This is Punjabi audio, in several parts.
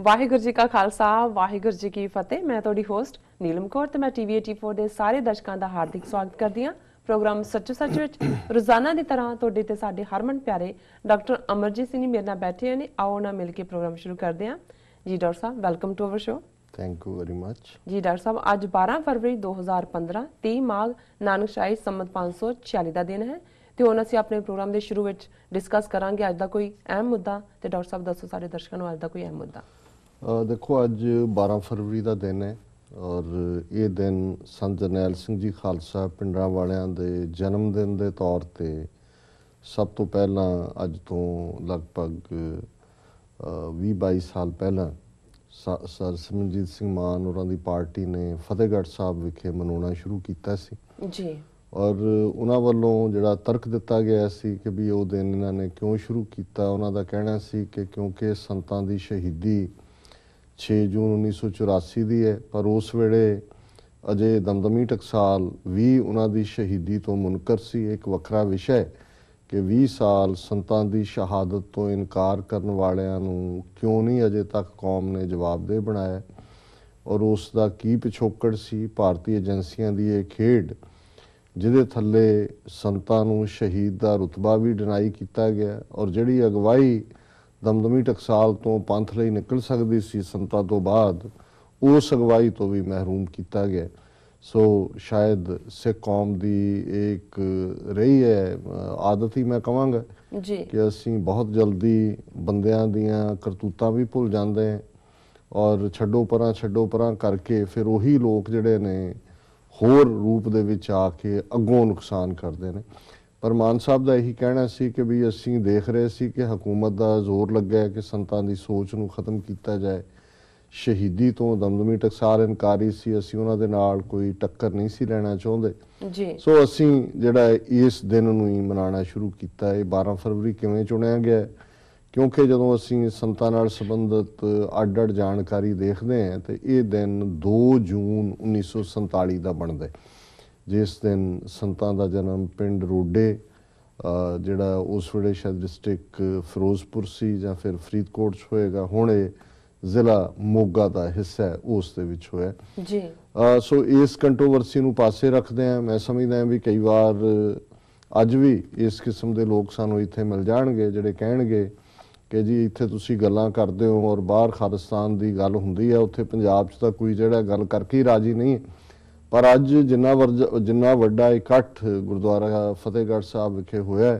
ਵਾਹਿਗੁਰੂ ਜੀ ਕਾ ਖਾਲਸਾ ਵਾਹਿਗੁਰੂ ਜੀ ਕੀ ਫਤਿਹ। ਮੈਂ ਤੁਹਾਡੀ ਹੋਸਟ ਨੀਲਮ ਕੌਰ ਤੇ ਮੈਂ ਟੀਵੀ 84 ਦੇ ਸਾਰੇ ਦਰਸ਼ਕਾਂ ਦਾ ਹਾਰਦਿਕ ਸਵਾਗਤ ਕਰਦੀ ਹਾਂ। ਪ੍ਰੋਗਰਾਮ ਸੱਚੋ ਸੱਚ ਵਿੱਚ ਰੋਜ਼ਾਨਾ ਦੀ ਤਰ੍ਹਾਂ ਤੁਹਾਡੇ ਤੇ ਸਾਡੇ ਹਰਮਨ ਪਿਆਰੇ ਡਾਕਟਰ ਅਮਰਜੀਤ ਸਿੰਘ ਮੇਰੇ ਨਾਲ ਬੈਠੇ ਨੇ। ਆਓ ਨਾ ਮਿਲ ਕੇ ਪ੍ਰੋਗਰਾਮ ਸ਼ੁਰੂ ਕਰਦੇ ਹਾਂ। ਜੀ ਡਾਕਟਰ ਸਾਹਿਬ, welcome to our show. Thank you very much. ਜੀ ਡਾਕਟਰ ਸਾਹਿਬ, ਅੱਜ 12 ਫਰਵਰੀ 2015 30 ਮਾਘ ਨਾਨਕਸ਼ਾਹੀ ਸੰਮਤ 546 ਦਾ ਦਿਨ ਹੈ ਤੇ ਹੁਣ ਅਸੀਂ ਆਪਣੇ ਪ੍ਰੋਗਰਾਮ ਦੇ ਸ਼ੁਰੂ ਵਿੱਚ ਡਿਸਕਸ ਕਰਾਂਗੇ ਅੱਜ ਦਾ ਕੋਈ ਅਹਿਮ ਮੁੱਦਾ। ਤੇ ਡਾਕਟਰ ਸਾਹਿਬ ਦੱਸੋ ਸਾਡੇ ਦਰਸ਼ਕਾਂ ਨੂੰ ਅੱਜ ਦਾ ਕੋਈ ਅਹਿਮ ਮੁੱਦਾ। ਦੇਖੋ, ਅੱਜ 12 ਫਰਵਰੀ ਦਾ ਦਿਨ ਹੈ ਔਰ ਇਹ ਦਿਨ ਸੰਤ ਜਰਨੈਲ ਸਿੰਘ ਜੀ ਖਾਲਸਾ ਪਿੰਡਰਾਂ ਵਾਲਿਆਂ ਦੇ ਜਨਮ ਦਿਨ ਦੇ ਤੌਰ 'ਤੇ ਸਭ ਤੋਂ ਪਹਿਲਾਂ ਅੱਜ ਤੋਂ ਲਗਭਗ 20-22 ਸਾਲ ਪਹਿਲਾਂ ਸਰ ਸਿਮਰਨਜੀਤ ਸਿੰਘ ਮਾਨ ਹੋਰਾਂ ਦੀ ਪਾਰਟੀ ਨੇ ਫਤਿਹਗੜ੍ਹ ਸਾਹਿਬ ਵਿਖੇ ਮਨਾਉਣਾ ਸ਼ੁਰੂ ਕੀਤਾ ਸੀ ਜੀ। ਔਰ ਉਹਨਾਂ ਵੱਲੋਂ ਜਿਹੜਾ ਤਰਕ ਦਿੱਤਾ ਗਿਆ ਸੀ ਕਿ ਵੀ ਉਹ ਦਿਨ ਇਹਨਾਂ ਨੇ ਕਿਉਂ ਸ਼ੁਰੂ ਕੀਤਾ, ਉਹਨਾਂ ਦਾ ਕਹਿਣਾ ਸੀ ਕਿ ਕਿਉਂਕਿ ਸੰਤਾਂ ਦੀ ਸ਼ਹੀਦੀ 6 ਜੂਨ 1984 ਦੀ ਹੈ, ਪਰ ਉਸ ਵੇਲੇ ਅਜੇ ਦਮਦਮੀ ਟਕਸਾਲ ਵੀ ਉਹਨਾਂ ਦੀ ਸ਼ਹੀਦੀ ਤੋਂ ਮੁਨਕਰ ਸੀ। ਇੱਕ ਵੱਖਰਾ ਵਿਸ਼ਾ ਹੈ ਕਿ 20 ਸਾਲ ਸੰਤਾਂ ਦੀ ਸ਼ਹਾਦਤ ਤੋਂ ਇਨਕਾਰ ਕਰਨ ਵਾਲਿਆਂ ਨੂੰ ਕਿਉਂ ਨਹੀਂ ਅਜੇ ਤੱਕ ਕੌਮ ਨੇ ਜਵਾਬਦੇਹ ਬਣਾਇਆ ਔਰ ਉਸ ਦਾ ਕੀ ਪਿਛੋਕੜ ਸੀ। ਭਾਰਤੀ ਏਜੰਸੀਆਂ ਦੀ ਇਹ ਖੇਡ ਜਿਹਦੇ ਥੱਲੇ ਸੰਤਾਂ ਨੂੰ ਸ਼ਹੀਦ ਦਾ ਰੁਤਬਾ ਵੀ ਡਿਨਾਈ ਕੀਤਾ ਗਿਆ ਔਰ ਜਿਹੜੀ ਅਗਵਾਈ ਦਮਦਮੀ ਟਕਸਾਲ ਤੋਂ ਪੰਥ ਲਈ ਨਿਕਲ ਸਕਦੀ ਸੀ ਸੰਤਾਂ ਤੋਂ ਬਾਅਦ, ਉਸ ਅਗਵਾਈ ਤੋਂ ਵੀ ਮਹਿਰੂਮ ਕੀਤਾ ਗਿਆ। ਸੋ ਸ਼ਾਇਦ ਸਿੱਖ ਕੌਮ ਦੀ ਇੱਕ ਰਹੀ ਹੈ ਆਦਤ ਹੀ ਮੈਂ ਕਹਾਂਗਾ ਜੀ ਕਿ ਅਸੀਂ ਬਹੁਤ ਜਲਦੀ ਬੰਦਿਆਂ ਦੀਆਂ ਕਰਤੂਤਾਂ ਵੀ ਭੁੱਲ ਜਾਂਦੇ ਹਾਂ ਔਰ ਛੱਡੋ ਪਰਾਂ ਕਰਕੇ ਫਿਰ ਉਹੀ ਲੋਕ ਜਿਹੜੇ ਨੇ ਹੋਰ ਰੂਪ ਦੇ ਵਿੱਚ ਆ ਕੇ ਅੱਗੋਂ ਨੁਕਸਾਨ ਕਰਦੇ ਨੇ। ਪਰ ਮਾਨ ਸਾਹਿਬ ਦਾ ਇਹੀ ਕਹਿਣਾ ਸੀ ਕਿ ਵੀ ਅਸੀਂ ਦੇਖ ਰਹੇ ਸੀ ਕਿ ਹਕੂਮਤ ਦਾ ਜ਼ੋਰ ਲੱਗਿਆ ਕਿ ਸੰਤਾਂ ਦੀ ਸੋਚ ਨੂੰ ਖਤਮ ਕੀਤਾ ਜਾਏ। ਸ਼ਹੀਦੀ ਤੋਂ ਦਮਦਮੀ ਟਕਸਾਲ ਇਨਕਾਰੀ ਸੀ, ਅਸੀਂ ਉਹਨਾਂ ਦੇ ਨਾਲ ਕੋਈ ਟੱਕਰ ਨਹੀਂ ਸੀ ਲੈਣਾ ਚਾਹੁੰਦੇ ਜੀ। ਸੋ ਅਸੀਂ ਜਿਹੜਾ ਇਸ ਦਿਨ ਨੂੰ ਹੀ ਮਨਾਉਣਾ ਸ਼ੁਰੂ ਕੀਤਾ। ਇਹ 12 ਫਰਵਰੀ ਕਿਵੇਂ ਚੁਣਿਆ ਗਿਆ? ਕਿਉਂਕਿ ਜਦੋਂ ਅਸੀਂ ਸੰਤਾਂ ਨਾਲ ਸੰਬੰਧਿਤ ਅੱਡ ਜਾਣਕਾਰੀ ਦੇਖਦੇ ਹਾਂ ਤੇ ਇਹ ਦਿਨ 2 ਜੂਨ 1947 ਦਾ ਬਣਦਾ, ਜਿਸ ਦਿਨ ਸੰਤਾਂ ਦਾ ਜਨਮ ਪਿੰਡ ਰੋਡੇ ਜਿਹੜਾ ਉਸ ਵੇਲੇ ਸ਼ਾਇਦ ਡਿਸਟ੍ਰਿਕਟ ਫਿਰੋਜ਼ਪੁਰ ਸੀ ਜਾਂ ਫਿਰ ਫਰੀਦਕੋਟ 'ਚ ਹੋਏਗਾ, ਹੁਣ ਇਹ ਜ਼ਿਲ੍ਹਾ ਮੋਗਾ ਦਾ ਹਿੱਸਾ ਹੈ, ਉਸ ਦੇ ਵਿੱਚ ਹੋਇਆ ਜੀ। ਸੋ ਇਸ ਕੰਟਰੋਵਰਸੀ ਨੂੰ ਪਾਸੇ ਰੱਖਦੇ ਹਾਂ। ਮੈਂ ਸਮਝਦਾ ਵੀ ਕਈ ਵਾਰ ਅੱਜ ਵੀ ਇਸ ਕਿਸਮ ਦੇ ਲੋਕ ਸਾਨੂੰ ਇੱਥੇ ਮਿਲ ਜਾਣਗੇ ਜਿਹੜੇ ਕਹਿਣਗੇ ਕਿ ਜੀ ਇੱਥੇ ਤੁਸੀਂ ਗੱਲਾਂ ਕਰਦੇ ਹੋ ਔਰ ਬਾਹਰ ਖਾਲਿਸਤਾਨ ਦੀ ਗੱਲ ਹੁੰਦੀ ਹੈ, ਉੱਥੇ ਪੰਜਾਬ 'ਚ ਤਾਂ ਕੋਈ ਜਿਹੜਾ ਗੱਲ ਕਰਕੇ ਹੀ ਰਾਜੀ ਨਹੀਂ। ਪਰ ਅੱਜ ਜਿੰਨਾ ਵੱਡਾ ਇਕੱਠ ਗੁਰਦੁਆਰਾ ਫਤਿਹਗੜ੍ਹ ਸਾਹਿਬ ਵਿਖੇ ਹੋਇਆ,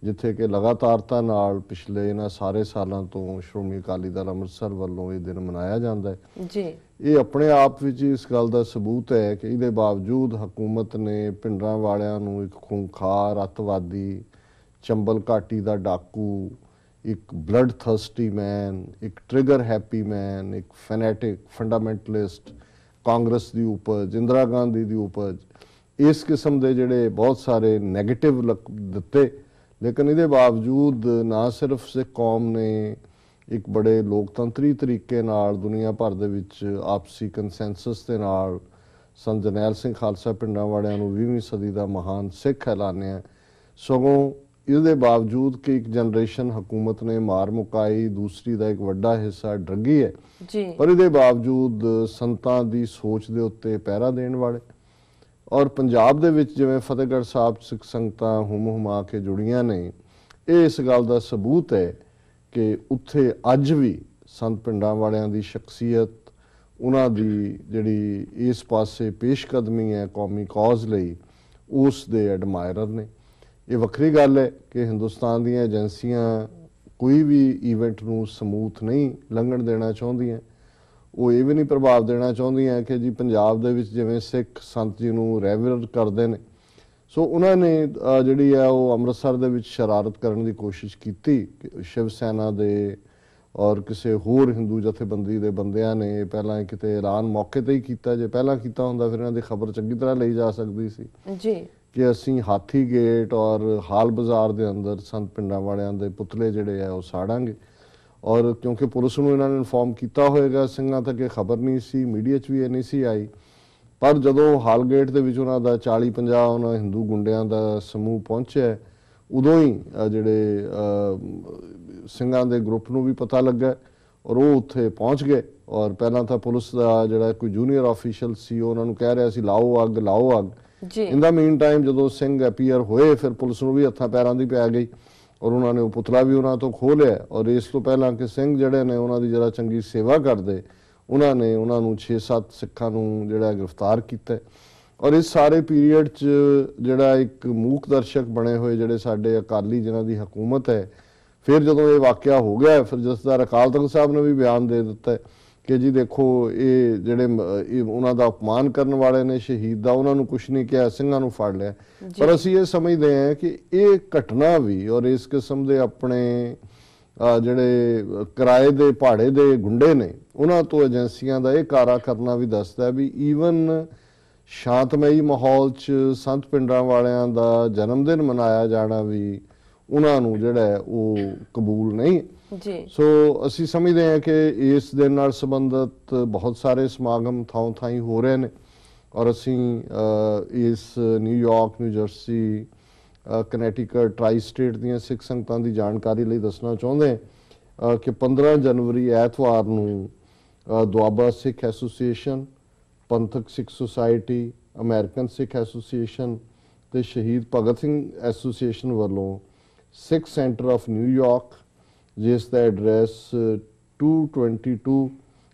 ਜਿੱਥੇ ਕਿ ਲਗਾਤਾਰਤਾ ਨਾਲ ਪਿਛਲੇ ਇਹਨਾਂ ਸਾਰੇ ਸਾਲਾਂ ਤੋਂ ਸ਼੍ਰੋਮਣੀ ਅਕਾਲੀ ਦਲ ਅੰਮ੍ਰਿਤਸਰ ਵੱਲੋਂ ਇਹ ਦਿਨ ਮਨਾਇਆ ਜਾਂਦਾ ਹੈ ਜੀ, ਇਹ ਆਪਣੇ ਆਪ ਵਿੱਚ ਇਸ ਗੱਲ ਦਾ ਸਬੂਤ ਹੈ ਕਿ ਇਹਦੇ ਬਾਵਜੂਦ ਹਕੂਮਤ ਨੇ ਪਿੰਡਰਾਂ ਵਾਲਿਆਂ ਨੂੰ ਇੱਕ ਖੂੰਖਾਰ ਅੱਤਵਾਦੀ, ਚੰਬਲ ਘਾਟੀ ਦਾ ਡਾਕੂ, ਇੱਕ ਬਲੱਡ ਥਰਸਟੀ ਮੈਨ, ਇੱਕ ਟ੍ਰਿਗਰ ਹੈਪੀ ਮੈਨ, ਇੱਕ ਫੈਨੈਟਿਕ ਫੰਡਾਮੈਂਟਲਿਸਟ, ਕਾਂਗਰਸ ਦੀ ਉਪਜ, ਇੰਦਰਾ ਗਾਂਧੀ ਦੀ ਉਪਜ, ਇਸ ਕਿਸਮ ਦੇ ਜਿਹੜੇ ਬਹੁਤ ਸਾਰੇ ਨੈਗੇਟਿਵ ਦਿੱਤੇ। ਲੇਕਿਨ ਇਹਦੇ ਬਾਵਜੂਦ ਨਾ ਸਿਰਫ ਸਿੱਖ ਕੌਮ ਨੇ ਇੱਕ ਬੜੇ ਲੋਕਤੰਤਰੀ ਤਰੀਕੇ ਨਾਲ ਦੁਨੀਆ ਭਰ ਦੇ ਵਿੱਚ ਆਪਸੀ ਕੰਸੈਂਸਸ ਦੇ ਨਾਲ ਸੰਤ ਜਰਨੈਲ ਸਿੰਘ ਖਾਲਸਾ ਪਿੰਡਾਂ ਵਾਲਿਆਂ ਨੂੰ 20ਵੀਂ ਸਦੀ ਦਾ ਮਹਾਨ ਸਿੱਖ ਐਲਾਨਿਆ, ਸਗੋਂ ਇਹਦੇ ਬਾਵਜੂਦ ਕਿ ਇੱਕ ਜਨਰੇਸ਼ਨ ਹਕੂਮਤ ਨੇ ਮਾਰ ਮੁਕਾਈ, ਦੂਸਰੀ ਦਾ ਇੱਕ ਵੱਡਾ ਹਿੱਸਾ ਡਰੱਗੀ ਹੈ ਜੀ। ਪਰ ਇਹਦੇ ਬਾਵਜੂਦ ਸੰਤਾਂ ਦੀ ਸੋਚ ਦੇ ਉੱਤੇ ਪਹਿਰਾ ਦੇਣ ਵਾਲੇ ਔਰ ਪੰਜਾਬ ਦੇ ਵਿੱਚ ਜਿਵੇਂ ਫਤਿਹਗੜ੍ਹ ਸਾਹਿਬ ਸਿੱਖ ਸੰਗਤਾਂ ਹੁਮਾ ਕੇ ਜੁੜੀਆਂ ਨੇ, ਇਹ ਇਸ ਗੱਲ ਦਾ ਸਬੂਤ ਹੈ ਕਿ ਉੱਥੇ ਅੱਜ ਵੀ ਸੰਤ ਪਿੰਡਾਂ ਵਾਲਿਆਂ ਦੀ ਸ਼ਖਸੀਅਤ, ਉਹਨਾਂ ਦੀ ਜਿਹੜੀ ਇਸ ਪਾਸੇ ਪੇਸ਼ਕਦਮੀ ਹੈ ਕੌਮੀ ਕੌਜ਼ ਲਈ, ਉਸ ਦੇ ਐਡਮਾਇਰਰ ਨੇ। ਇਹ ਵੱਖਰੀ ਗੱਲ ਹੈ ਕਿ ਹਿੰਦੁਸਤਾਨ ਦੀਆਂ ਏਜੰਸੀਆਂ ਕੋਈ ਵੀ ਈਵੈਂਟ ਨੂੰ ਸਮੂਥ ਨਹੀਂ ਲੰਘਣ ਦੇਣਾ ਚਾਹੁੰਦੀਆਂ। ਉਹ ਇਹ ਵੀ ਨਹੀਂ ਪ੍ਰਭਾਵ ਦੇਣਾ ਚਾਹੁੰਦੀਆਂ ਕਿ ਜੀ ਪੰਜਾਬ ਦੇ ਵਿੱਚ ਜਿਵੇਂ ਸਿੱਖ ਸੰਤ ਜੀ ਨੂੰ ਰੈਵਰ ਕਰਦੇ ਨੇ, ਸੋ ਉਹਨਾਂ ਨੇ ਜਿਹੜੀ ਆ ਉਹ ਅੰਮ੍ਰਿਤਸਰ ਦੇ ਵਿੱਚ ਸ਼ਰਾਰਤ ਕਰਨ ਦੀ ਕੋਸ਼ਿਸ਼ ਕੀਤੀ। ਸ਼ਿਵ ਸੈਨਾ ਦੇ ਔਰ ਕਿਸੇ ਹੋਰ ਹਿੰਦੂ ਜਥੇਬੰਦੀ ਦੇ ਬੰਦਿਆਂ ਨੇ ਪਹਿਲਾਂ ਕਿਤੇ ਐਲਾਨ ਮੌਕੇ 'ਤੇ ਹੀ ਕੀਤਾ। ਜੇ ਪਹਿਲਾਂ ਕੀਤਾ ਹੁੰਦਾ ਫਿਰ ਇਹਨਾਂ ਦੀ ਖਬਰ ਚੰਗੀ ਤਰ੍ਹਾਂ ਲਈ ਜਾ ਸਕਦੀ ਸੀ ਜੀ ਕਿ ਅਸੀਂ ਹਾਥੀ ਗੇਟ ਔਰ ਹਾਲ ਬਾਜ਼ਾਰ ਦੇ ਅੰਦਰ ਸੰਤ ਪਿੰਡਾਂ ਵਾਲਿਆਂ ਦੇ ਪੁਤਲੇ ਜਿਹੜੇ ਆ ਉਹ ਸਾੜਾਂਗੇ। ਔਰ ਕਿਉਂਕਿ ਪੁਲਿਸ ਨੂੰ ਇਹਨਾਂ ਨੇ ਇਨਫੋਰਮ ਕੀਤਾ ਹੋਏਗਾ, ਸਿੰਘਾਂ ਤੱਕ ਇਹ ਖਬਰ ਨਹੀਂ ਸੀ, ਮੀਡੀਆ 'ਚ ਵੀ ਇਹ ਨਹੀਂ ਸੀ ਆਈ। ਪਰ ਜਦੋਂ ਹਾਲ ਗੇਟ ਦੇ ਵਿੱਚ ਉਹਨਾਂ ਦਾ 40-50 ਉਹਨਾਂ ਹਿੰਦੂ ਗੁੰਡਿਆਂ ਦਾ ਸਮੂਹ ਪਹੁੰਚਿਆ, ਉਦੋਂ ਹੀ ਜਿਹੜੇ ਸਿੰਘਾਂ ਦੇ ਗਰੁੱਪ ਨੂੰ ਵੀ ਪਤਾ ਲੱਗਾ ਔਰ ਉਹ ਉੱਥੇ ਪਹੁੰਚ ਗਏ ਔਰ ਪਹਿਲਾਂ ਤਾਂ ਪੁਲਿਸ ਦਾ ਜਿਹੜਾ ਕੋਈ ਜੂਨੀਅਰ ਆਫੀਸ਼ੀਅਲ ਸੀ ਉਹਨਾਂ ਨੂੰ ਕਹਿ ਰਿਹਾ ਸੀ ਲਾਓ ਅੱਗ ਲਾਓ ਅੱਗ। ਜੀ ਇਨ ਦਾ ਮੀਨ ਟਾਈਮ ਜਦੋਂ ਸਿੰਘ ਅਪੀਅਰ ਹੋਏ ਫਿਰ ਪੁਲਿਸ ਨੂੰ ਵੀ ਹੱਥਾਂ ਪੈਰਾਂ ਦੀ ਪੈ ਗਈ ਔਰ ਉਹਨਾਂ ਨੇ ਉਹ ਪੁਤਲਾ ਵੀ ਉਹਨਾਂ ਤੋਂ ਖੋਹ ਲਿਆ। ਔਰ ਇਸ ਤੋਂ ਪਹਿਲਾਂ ਕਿ ਸਿੰਘ ਜਿਹੜੇ ਨੇ ਉਹਨਾਂ ਦੀ ਜਿਹੜਾ ਚੰਗੀ ਸੇਵਾ ਕਰਦੇ ਉਹਨਾਂ ਨੇ ਉਹਨਾਂ ਨੂੰ 6-7 ਸਿੱਖਾਂ ਨੂੰ ਜਿਹੜਾ ਗ੍ਰਿਫਤਾਰ ਕੀਤਾ। ਔਰ ਇਸ ਸਾਰੇ ਪੀਰੀਅਡ 'ਚ ਜਿਹੜਾ ਇੱਕ ਮੂਕ ਦਰਸ਼ਕ ਬਣੇ ਹੋਏ ਜਿਹੜੇ ਸਾਡੇ ਅਕਾਲੀ ਜਿਨ੍ਹਾਂ ਦੀ ਹਕੂਮਤ ਹੈ, ਫਿਰ ਜਦੋਂ ਇਹ ਵਾਕਿਆ ਹੋ ਗਿਆ ਫਿਰ ਜਥੇਦਾਰ ਅਕਾਲ ਤਖਤ ਸਾਹਿਬ ਨੇ ਵੀ ਬਿਆਨ ਦੇ ਦਿੱਤਾ ਕਿ ਜੀ ਦੇਖੋ ਇਹ ਜਿਹੜੇ ਇਹ ਉਹਨਾਂ ਦਾ ਅਪਮਾਨ ਕਰਨ ਵਾਲੇ ਨੇ ਸ਼ਹੀਦ ਦਾ, ਉਹਨਾਂ ਨੂੰ ਕੁਛ ਨਹੀਂ ਕਿਹਾ, ਸਿੰਘਾਂ ਨੂੰ ਫੜ ਲਿਆ। ਪਰ ਅਸੀਂ ਇਹ ਸਮਝਦੇ ਹਾਂ ਕਿ ਇਹ ਘਟਨਾ ਵੀ ਔਰ ਇਸ ਕਿਸਮ ਦੇ ਆਪਣੇ ਜਿਹੜੇ ਕਿਰਾਏ ਦੇ ਭਾੜੇ ਦੇ ਗੁੰਡੇ ਨੇ ਉਹਨਾਂ ਤੋਂ ਏਜੰਸੀਆਂ ਦਾ ਇਹ ਕਾਰਾ ਕਰਨਾ ਵੀ ਦੱਸਦਾ ਵੀ ਈਵਨ ਸ਼ਾਂਤਮਈ ਮਾਹੌਲ 'ਚ ਸੰਤ ਪਿੰਡਾਂ ਵਾਲਿਆਂ ਦਾ ਜਨਮ ਦਿਨ ਮਨਾਇਆ ਜਾਣਾ ਵੀ ਉਹਨਾਂ ਨੂੰ ਜਿਹੜਾ ਉਹ ਕਬੂਲ ਨਹੀਂ। ਜੀ ਸੋ ਅਸੀਂ ਸਮਝਦੇ ਹਾਂ ਕਿ ਇਸ ਦਿਨ ਨਾਲ ਸੰਬੰਧਿਤ ਬਹੁਤ ਸਾਰੇ ਸਮਾਗਮ ਥਾਂ ਥਾਈਂ ਹੋ ਰਹੇ ਨੇ ਔਰ ਅਸੀਂ ਇਸ New York, new Jersey, Connecticut, tri state ਦੀਆਂ ਸਿੱਖ ਸੰਗਤਾਂ ਦੀ ਜਾਣਕਾਰੀ ਲਈ ਦੱਸਣਾ ਚਾਹੁੰਦੇ ਕਿ 15 ਜਨਵਰੀ ਐਤਵਾਰ ਨੂੰ ਦੁਆਬਾ ਸਿੱਖ ਐਸੋਸੀਏਸ਼ਨ, ਪੰਥਕ ਸਿੱਖ ਸੁਸਾਇਟੀ, ਅਮਰੀਕਨ ਸਿੱਖ ਐਸੋਸੀਏਸ਼ਨ ਤੇ ਸ਼ਹੀਦ ਭਗਤ ਸਿੰਘ ਐਸੋਸੀਏਸ਼ਨ ਵੱਲੋਂ ਸਿੱਖ ਸੈਂਟਰ ਆਫ ਨਿਊਯਾਰਕ, ਜਿਸ ਦਾ address 222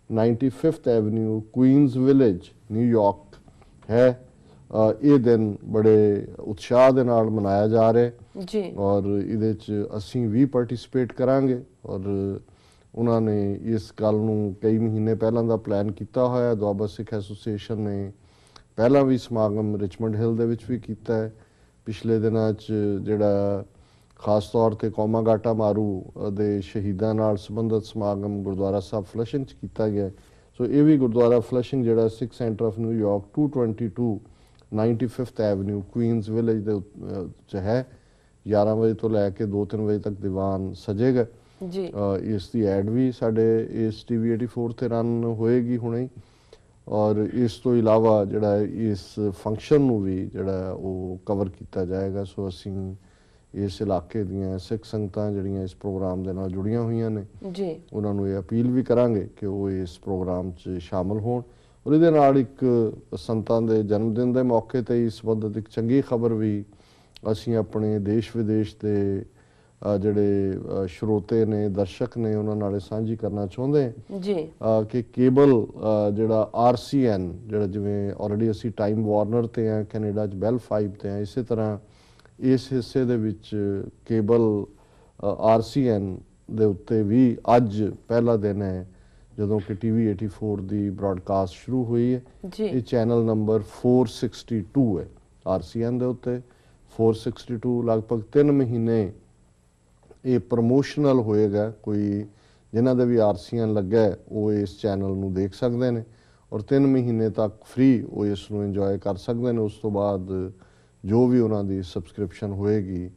95th avenue, Queens village, New York ਹੈ, ਇਹ ਦਿਨ ਬੜੇ ਉਤਸ਼ਾਹ ਦੇ ਨਾਲ ਮਨਾਇਆ ਜਾ ਰਿਹਾ ਜੀ ਔਰ ਇਹਦੇ 'ਚ ਅਸੀਂ ਵੀ ਪਾਰਟਿਸਿਪੇਟ ਕਰਾਂਗੇ। ਔਰ ਉਹਨਾਂ ਨੇ ਇਸ ਗੱਲ ਨੂੰ ਕਈ ਮਹੀਨੇ ਪਹਿਲਾਂ ਦਾ ਪਲਾਨ ਕੀਤਾ ਹੋਇਆ। ਦੁਆਬਾ ਸਿੱਖ ਐਸੋਸੀਏਸ਼ਨ ਨੇ ਪਹਿਲਾਂ ਵੀ ਸਮਾਗਮ ਰਿਚਮੰਡ ਹਿੱਲ ਦੇ ਵਿੱਚ ਵੀ ਕੀਤਾ ਹੈ। ਪਿਛਲੇ ਦਿਨਾਂ 'ਚ ਜਿਹੜਾ ਖਾਸ ਤੌਰ ਤੇ ਕੌਮਾ ਗਾਟਾ ਮਾਰੂ ਦੇ ਸ਼ਹੀਦਾਂ ਨਾਲ ਸੰਬੰਧਿਤ ਸਮਾਗਮ ਗੁਰਦੁਆਰਾ ਸਾਹਿਬ ਫਲਸ਼ਿੰਗ 'ਚ ਕੀਤਾ ਗਿਆ। ਸੋ ਇਹ ਵੀ ਗੁਰਦੁਆਰਾ ਫਲਸ਼ਿੰਗ ਜਿਹੜਾ Sikh centre of New York 222 95th avenue, Queens village ਦੇ 'ਚ ਹੈ। 11 ਵਜੇ ਤੋਂ ਲੈ ਕੇ 2-3 ਵਜੇ ਤੱਕ ਦੀਵਾਨ ਸਜੇਗਾ ਜੀ। ਇਸ ਦੀ ਐਡ ਵੀ ਸਾਡੇ ਇਸ TV 84 ਤੇ ਰਨ ਹੋਏਗੀ ਹੁਣੇ। ਔਰ ਇਸ ਤੋਂ ਇਲਾਵਾ ਜਿਹੜਾ ਇਸ ਫੰਕਸ਼ਨ ਨੂੰ ਵੀ ਜਿਹੜਾ ਉਹ ਕਵਰ ਕੀਤਾ ਜਾਏਗਾ। ਸੋ ਅਸੀਂ ਇਸ ਇਲਾਕੇ ਦੀਆਂ ਸਿੱਖ ਸੰਗਤਾਂ ਜਿਹੜੀਆਂ ਇਸ ਪ੍ਰੋਗਰਾਮ ਦੇ ਨਾਲ ਜੁੜੀਆਂ ਹੋਈਆਂ ਨੇ ਜੀ ਉਹਨਾਂ ਨੂੰ ਇਹ ਅਪੀਲ ਵੀ ਕਰਾਂਗੇ ਕਿ ਉਹ ਇਸ ਪ੍ਰੋਗਰਾਮ 'ਚ ਸ਼ਾਮਲ ਹੋਣ। ਔਰ ਇਹਦੇ ਨਾਲ ਇੱਕ ਸੰਤਾਂ ਦੇ ਜਨਮ ਦਿਨ ਦੇ ਮੌਕੇ ਤੇ ਇਸ ਸੰਬੰਧਿਤ ਇੱਕ ਚੰਗੀ ਖਬਰ ਵੀ ਅਸੀਂ ਆਪਣੇ ਦੇਸ਼ ਵਿਦੇਸ਼ ਦੇ ਜਿਹੜੇ ਸਰੋਤੇ ਨੇ, ਦਰਸ਼ਕ ਨੇ, ਉਹਨਾਂ ਨਾਲ ਸਾਂਝੀ ਕਰਨਾ ਚਾਹੁੰਦੇ ਜੀ ਕਿ ਕੇਬਲ ਜਿਹੜਾ RCN ਜਿਹੜਾ ਜਿਵੇਂ ਆਲਰੇਡੀ ਅਸੀਂ ਟਾਈਮ ਵਾਰਨਰ ਤੇ ਆ, ਕੈਨੇਡਾ 'ਚ Bell 5 ਤੇ ਆ, ਇਸੇ ਤਰ੍ਹਾਂ ਇਸ ਹਿੱਸੇ ਦੇ ਵਿੱਚ ਕੇਬਲ RCN ਦੇ ਉੱਤੇ ਵੀ ਅੱਜ ਪਹਿਲਾ ਦਿਨ ਹੈ ਜਦੋਂ ਕਿ TV 84 ਦੀ ਬ੍ਰਾਡਕਾਸਟ ਸ਼ੁਰੂ ਹੋਈ ਹੈ। ਇਹ ਚੈਨਲ ਨੰਬਰ 462 ਹੈ RCN ਦੇ ਉੱਤੇ। 462 ਲਗਭਗ 3 ਮਹੀਨੇ ਇਹ ਪ੍ਰਮੋਸ਼ਨਲ ਹੋਏਗਾ। ਕੋਈ ਜਿਨ੍ਹਾਂ ਦੇ ਵੀ RCN ਲੱਗਾ ਉਹ ਇਸ ਚੈਨਲ ਨੂੰ ਦੇਖ ਸਕਦੇ ਨੇ ਔਰ 3 ਮਹੀਨੇ ਤੱਕ ਫ੍ਰੀ ਉਹ ਇਸ ਨੂੰ ਇੰਜੋਏ ਕਰ ਸਕਦੇ ਨੇ। ਉਸ ਤੋਂ ਬਾਅਦ ਜੋ ਵੀ ਉਹਨਾਂ ਦੀ ਸਬਸਕ੍ਰਿਪਸ਼ਨ ਹੋਏਗੀ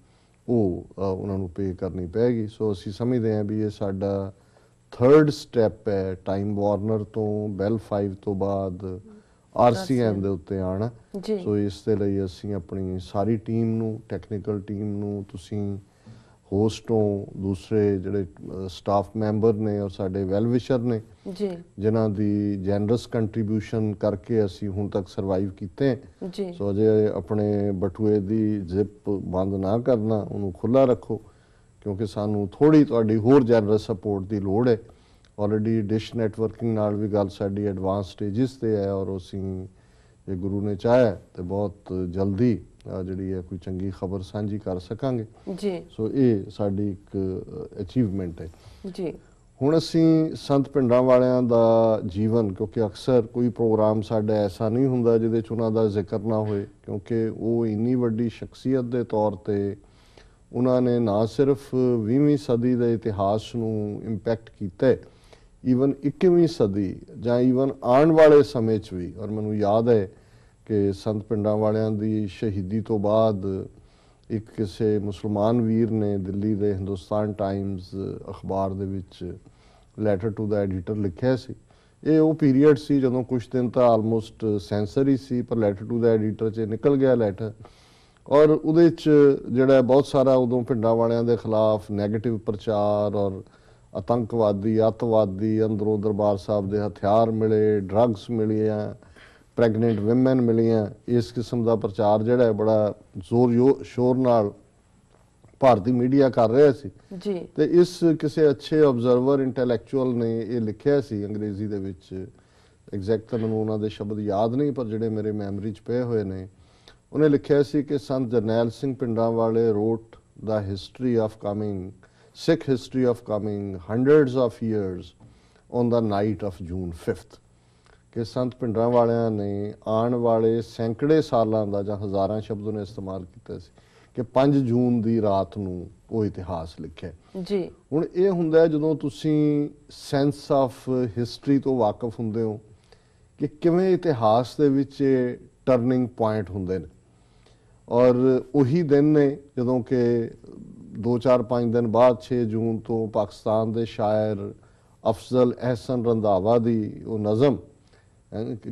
ਉਹ ਉਹਨਾਂ ਨੂੰ ਪੇ ਕਰਨੀ ਪਏਗੀ। ਸੋ ਅਸੀਂ ਸਮਝਦੇ ਹਾਂ ਵੀ ਇਹ ਸਾਡਾ 3rd ਸਟੈਪ ਹੈ ਟਾਈਮ ਵਾਰਨਰ ਤੋਂ, Bell 5 ਤੋਂ ਬਾਅਦ RCN ਦੇ ਉੱਤੇ ਆਉਣਾ। ਸੋ ਇਸ ਦੇ ਲਈ ਅਸੀਂ ਆਪਣੀ ਸਾਰੀ ਟੀਮ ਨੂੰ, ਟੈਕਨੀਕਲ ਟੀਮ ਨੂੰ, ਤੁਸੀਂ ਹੋਸਟ ਹੋ, ਦੂਸਰੇ ਜਿਹੜੇ ਸਟਾਫ ਮੈਂਬਰ ਨੇ ਔਰ ਸਾਡੇ ਵੈਲ ਵਿਸ਼ਰ ਨੇ ਜਿਨ੍ਹਾਂ ਦੀ ਜੈਨਰਸ ਕੰਟਰੀਬਿਊਸ਼ਨ ਕਰਕੇ ਅਸੀਂ ਹੁਣ ਤੱਕ ਸਰਵਾਈਵ ਕੀਤੇ। ਸੋ ਅਜੇ ਆਪਣੇ ਬਟੂਏ ਦੀ ਜ਼ਿਪ ਬੰਦ ਨਾ ਕਰਨਾ, ਉਹਨੂੰ ਖੁੱਲ੍ਹਾ ਰੱਖੋ ਕਿਉਂਕਿ ਸਾਨੂੰ ਥੋੜ੍ਹੀ ਤੁਹਾਡੀ ਹੋਰ ਜੈਨਰਸ ਸਪੋਰਟ ਦੀ ਲੋੜ ਹੈ। ਆਲਰੇਡੀ ਡਿਸ਼ ਨੈਟਵਰਕਿੰਗ ਨਾਲ ਵੀ ਗੱਲ ਸਾਡੀ ਐਡਵਾਂਸ ਸਟੇਜਿਸ ਤੇ ਹੈ ਔਰ ਅਸੀਂ ਜੇ ਗੁਰੂ ਨੇ ਚਾਹਿਆ ਤੇ ਬਹੁਤ ਜਲਦੀ ਜਿਹੜੀ ਹੈ ਕੋਈ ਚੰਗੀ ਖਬਰ ਸਾਂਝੀ ਕਰ ਸਕਾਂਗੇ ਜੀ। ਸੋ ਇਹ ਸਾਡੀ ਇੱਕ ਅਚੀਵਮੈਂਟ ਹੈ ਜੀ। ਹੁਣ ਅਸੀਂ ਸੰਤ ਪਿੰਡਾਂ ਵਾਲਿਆਂ ਦਾ ਜੀਵਨ, ਕਿਉਂਕਿ ਅਕਸਰ ਕੋਈ ਪ੍ਰੋਗਰਾਮ ਸਾਡਾ ਐਸਾ ਨਹੀਂ ਹੁੰਦਾ ਜਿਹਦੇ 'ਚ ਉਹਨਾਂ ਦਾ ਜ਼ਿਕਰ ਨਾ ਹੋਏ, ਕਿਉਂਕਿ ਉਹ ਇੰਨੀ ਵੱਡੀ ਸ਼ਖਸੀਅਤ ਦੇ ਤੌਰ ਤੇ ਉਹਨਾਂ ਨੇ ਨਾ ਸਿਰਫ 20ਵੀਂ ਸਦੀ ਦੇ ਇਤਿਹਾਸ ਨੂੰ ਇੰਪੈਕਟ ਕੀਤਾ, ਈਵਨ 21ਵੀਂ ਸਦੀ ਜਾਂ ਈਵਨ ਆਉਣ ਵਾਲੇ ਸਮੇਂ 'ਚ ਵੀ। ਔਰ ਮੈਨੂੰ ਯਾਦ ਹੈ ਕਿ ਸੰਤ ਪਿੰਡਾਂ ਵਾਲਿਆਂ ਦੀ ਸ਼ਹੀਦੀ ਤੋਂ ਬਾਅਦ ਇੱਕ ਕਿਸੇ ਮੁਸਲਮਾਨ ਵੀਰ ਨੇ ਦਿੱਲੀ ਦੇ ਹਿੰਦੁਸਤਾਨ ਟਾਈਮਜ਼ ਅਖਬਾਰ ਦੇ ਵਿੱਚ ਲੈਟਰ ਟੂ ਦਾ ਐਡੀਟਰ ਲਿਖਿਆ ਸੀ। ਇਹ ਉਹ ਪੀਰੀਅਡ ਸੀ ਜਦੋਂ ਕੁਝ ਦਿਨ ਤਾਂ ਆਲਮੋਸਟ ਸੈਂਸਰ ਹੀ ਸੀ, ਪਰ ਲੈਟਰ ਟੂ ਦਾ ਐਡੀਟਰ 'ਚ ਨਿਕਲ ਗਿਆ ਲੈਟਰ ਔਰ ਉਹਦੇ 'ਚ ਜਿਹੜਾ ਬਹੁਤ ਸਾਰਾ ਉਦੋਂ ਪਿੰਡਾਂ ਵਾਲਿਆਂ ਦੇ ਖਿਲਾਫ ਨੈਗੇਟਿਵ ਪ੍ਰਚਾਰ ਔਰ ਆਤੰਕਵਾਦੀ, ਅੱਤਵਾਦੀ, ਅੰਦਰੋਂ ਦਰਬਾਰ ਸਾਹਿਬ ਦੇ ਹਥਿਆਰ ਮਿਲੇ, ਡਰੱਗਸ ਮਿਲੀਆਂ, ਪ੍ਰੈਗਨੈਂਟ ਵਿਮਨ ਮਿਲੀਆਂ। ਇਸ ਕਿਸਮ ਦਾ ਪ੍ਰਚਾਰ ਜਿਹੜਾ ਹੈ ਬੜਾ ਜ਼ੋਰ ਸ਼ੋਰ ਨਾਲ ਭਾਰਤੀ ਮੀਡੀਆ ਕਰ ਰਿਹਾ ਸੀ ਜੀ। ਤੇ ਇਸ ਕਿਸੇ ਅੱਛੇ ਆਬਜ਼ਰਵਰ ਇੰਟੈਲੈਕਚੁਅਲ ਨੇ ਇਹ ਲਿਖਿਆ ਸੀ ਅੰਗਰੇਜ਼ੀ ਦੇ ਵਿੱਚ, ਐਗਜ਼ੈਕਟ ਤਾਂ ਮੈਨੂੰ ਉਹਨਾਂ ਦੇ ਸ਼ਬਦ ਯਾਦ ਨਹੀਂ ਪਰ ਜਿਹੜੇ ਮੇਰੇ ਮੈਮਰੀ 'ਚ ਪਏ ਹੋਏ ਨੇ, ਉਹਨੇ ਲਿਖਿਆ ਸੀ ਕਿ Sant Jarnail Singh Bhindranwale wrote the history of coming, Sikh history of coming hundreds of years on the night of June 5th, ਕਿ ਸੰਤ ਭਿੰਡਰਾਂਵਾਲਿਆਂ ਨੇ ਆਉਣ ਵਾਲੇ ਸੈਂਕੜੇ ਸਾਲਾਂ ਦਾ ਜਾਂ ਹਜ਼ਾਰਾਂ ਸ਼ਬਦ ਉਹਨੇ ਇਸਤੇਮਾਲ ਕੀਤਾ ਸੀ ਕਿ 5 ਜੂਨ ਦੀ ਰਾਤ ਨੂੰ ਉਹ ਇਤਿਹਾਸ ਲਿਖਿਆ ਜੀ। ਹੁਣ ਇਹ ਹੁੰਦਾ ਹੈ ਜਦੋਂ ਤੁਸੀਂ ਸੈਂਸ ਆਫ ਹਿਸਟਰੀ ਤੋਂ ਵਾਕਿਫ ਹੁੰਦੇ ਹੋ ਕਿ ਕਿਵੇਂ ਇਤਿਹਾਸ ਦੇ ਵਿੱਚ ਟਰਨਿੰਗ ਪੁਆਇੰਟ ਹੁੰਦੇ ਨੇ, ਔਰ ਉਹੀ ਦਿਨ ਨੇ ਜਦੋਂ ਕਿ 2-4-5 ਦਿਨ ਬਾਅਦ 6 ਜੂਨ ਤੋਂ ਪਾਕਿਸਤਾਨ ਦੇ ਸ਼ਾਇਰ ਅਫਜ਼ਲ ਅਹਿਸਨ ਰੰਧਾਵਾ ਦੀ ਉਹ ਨਜ਼ਮ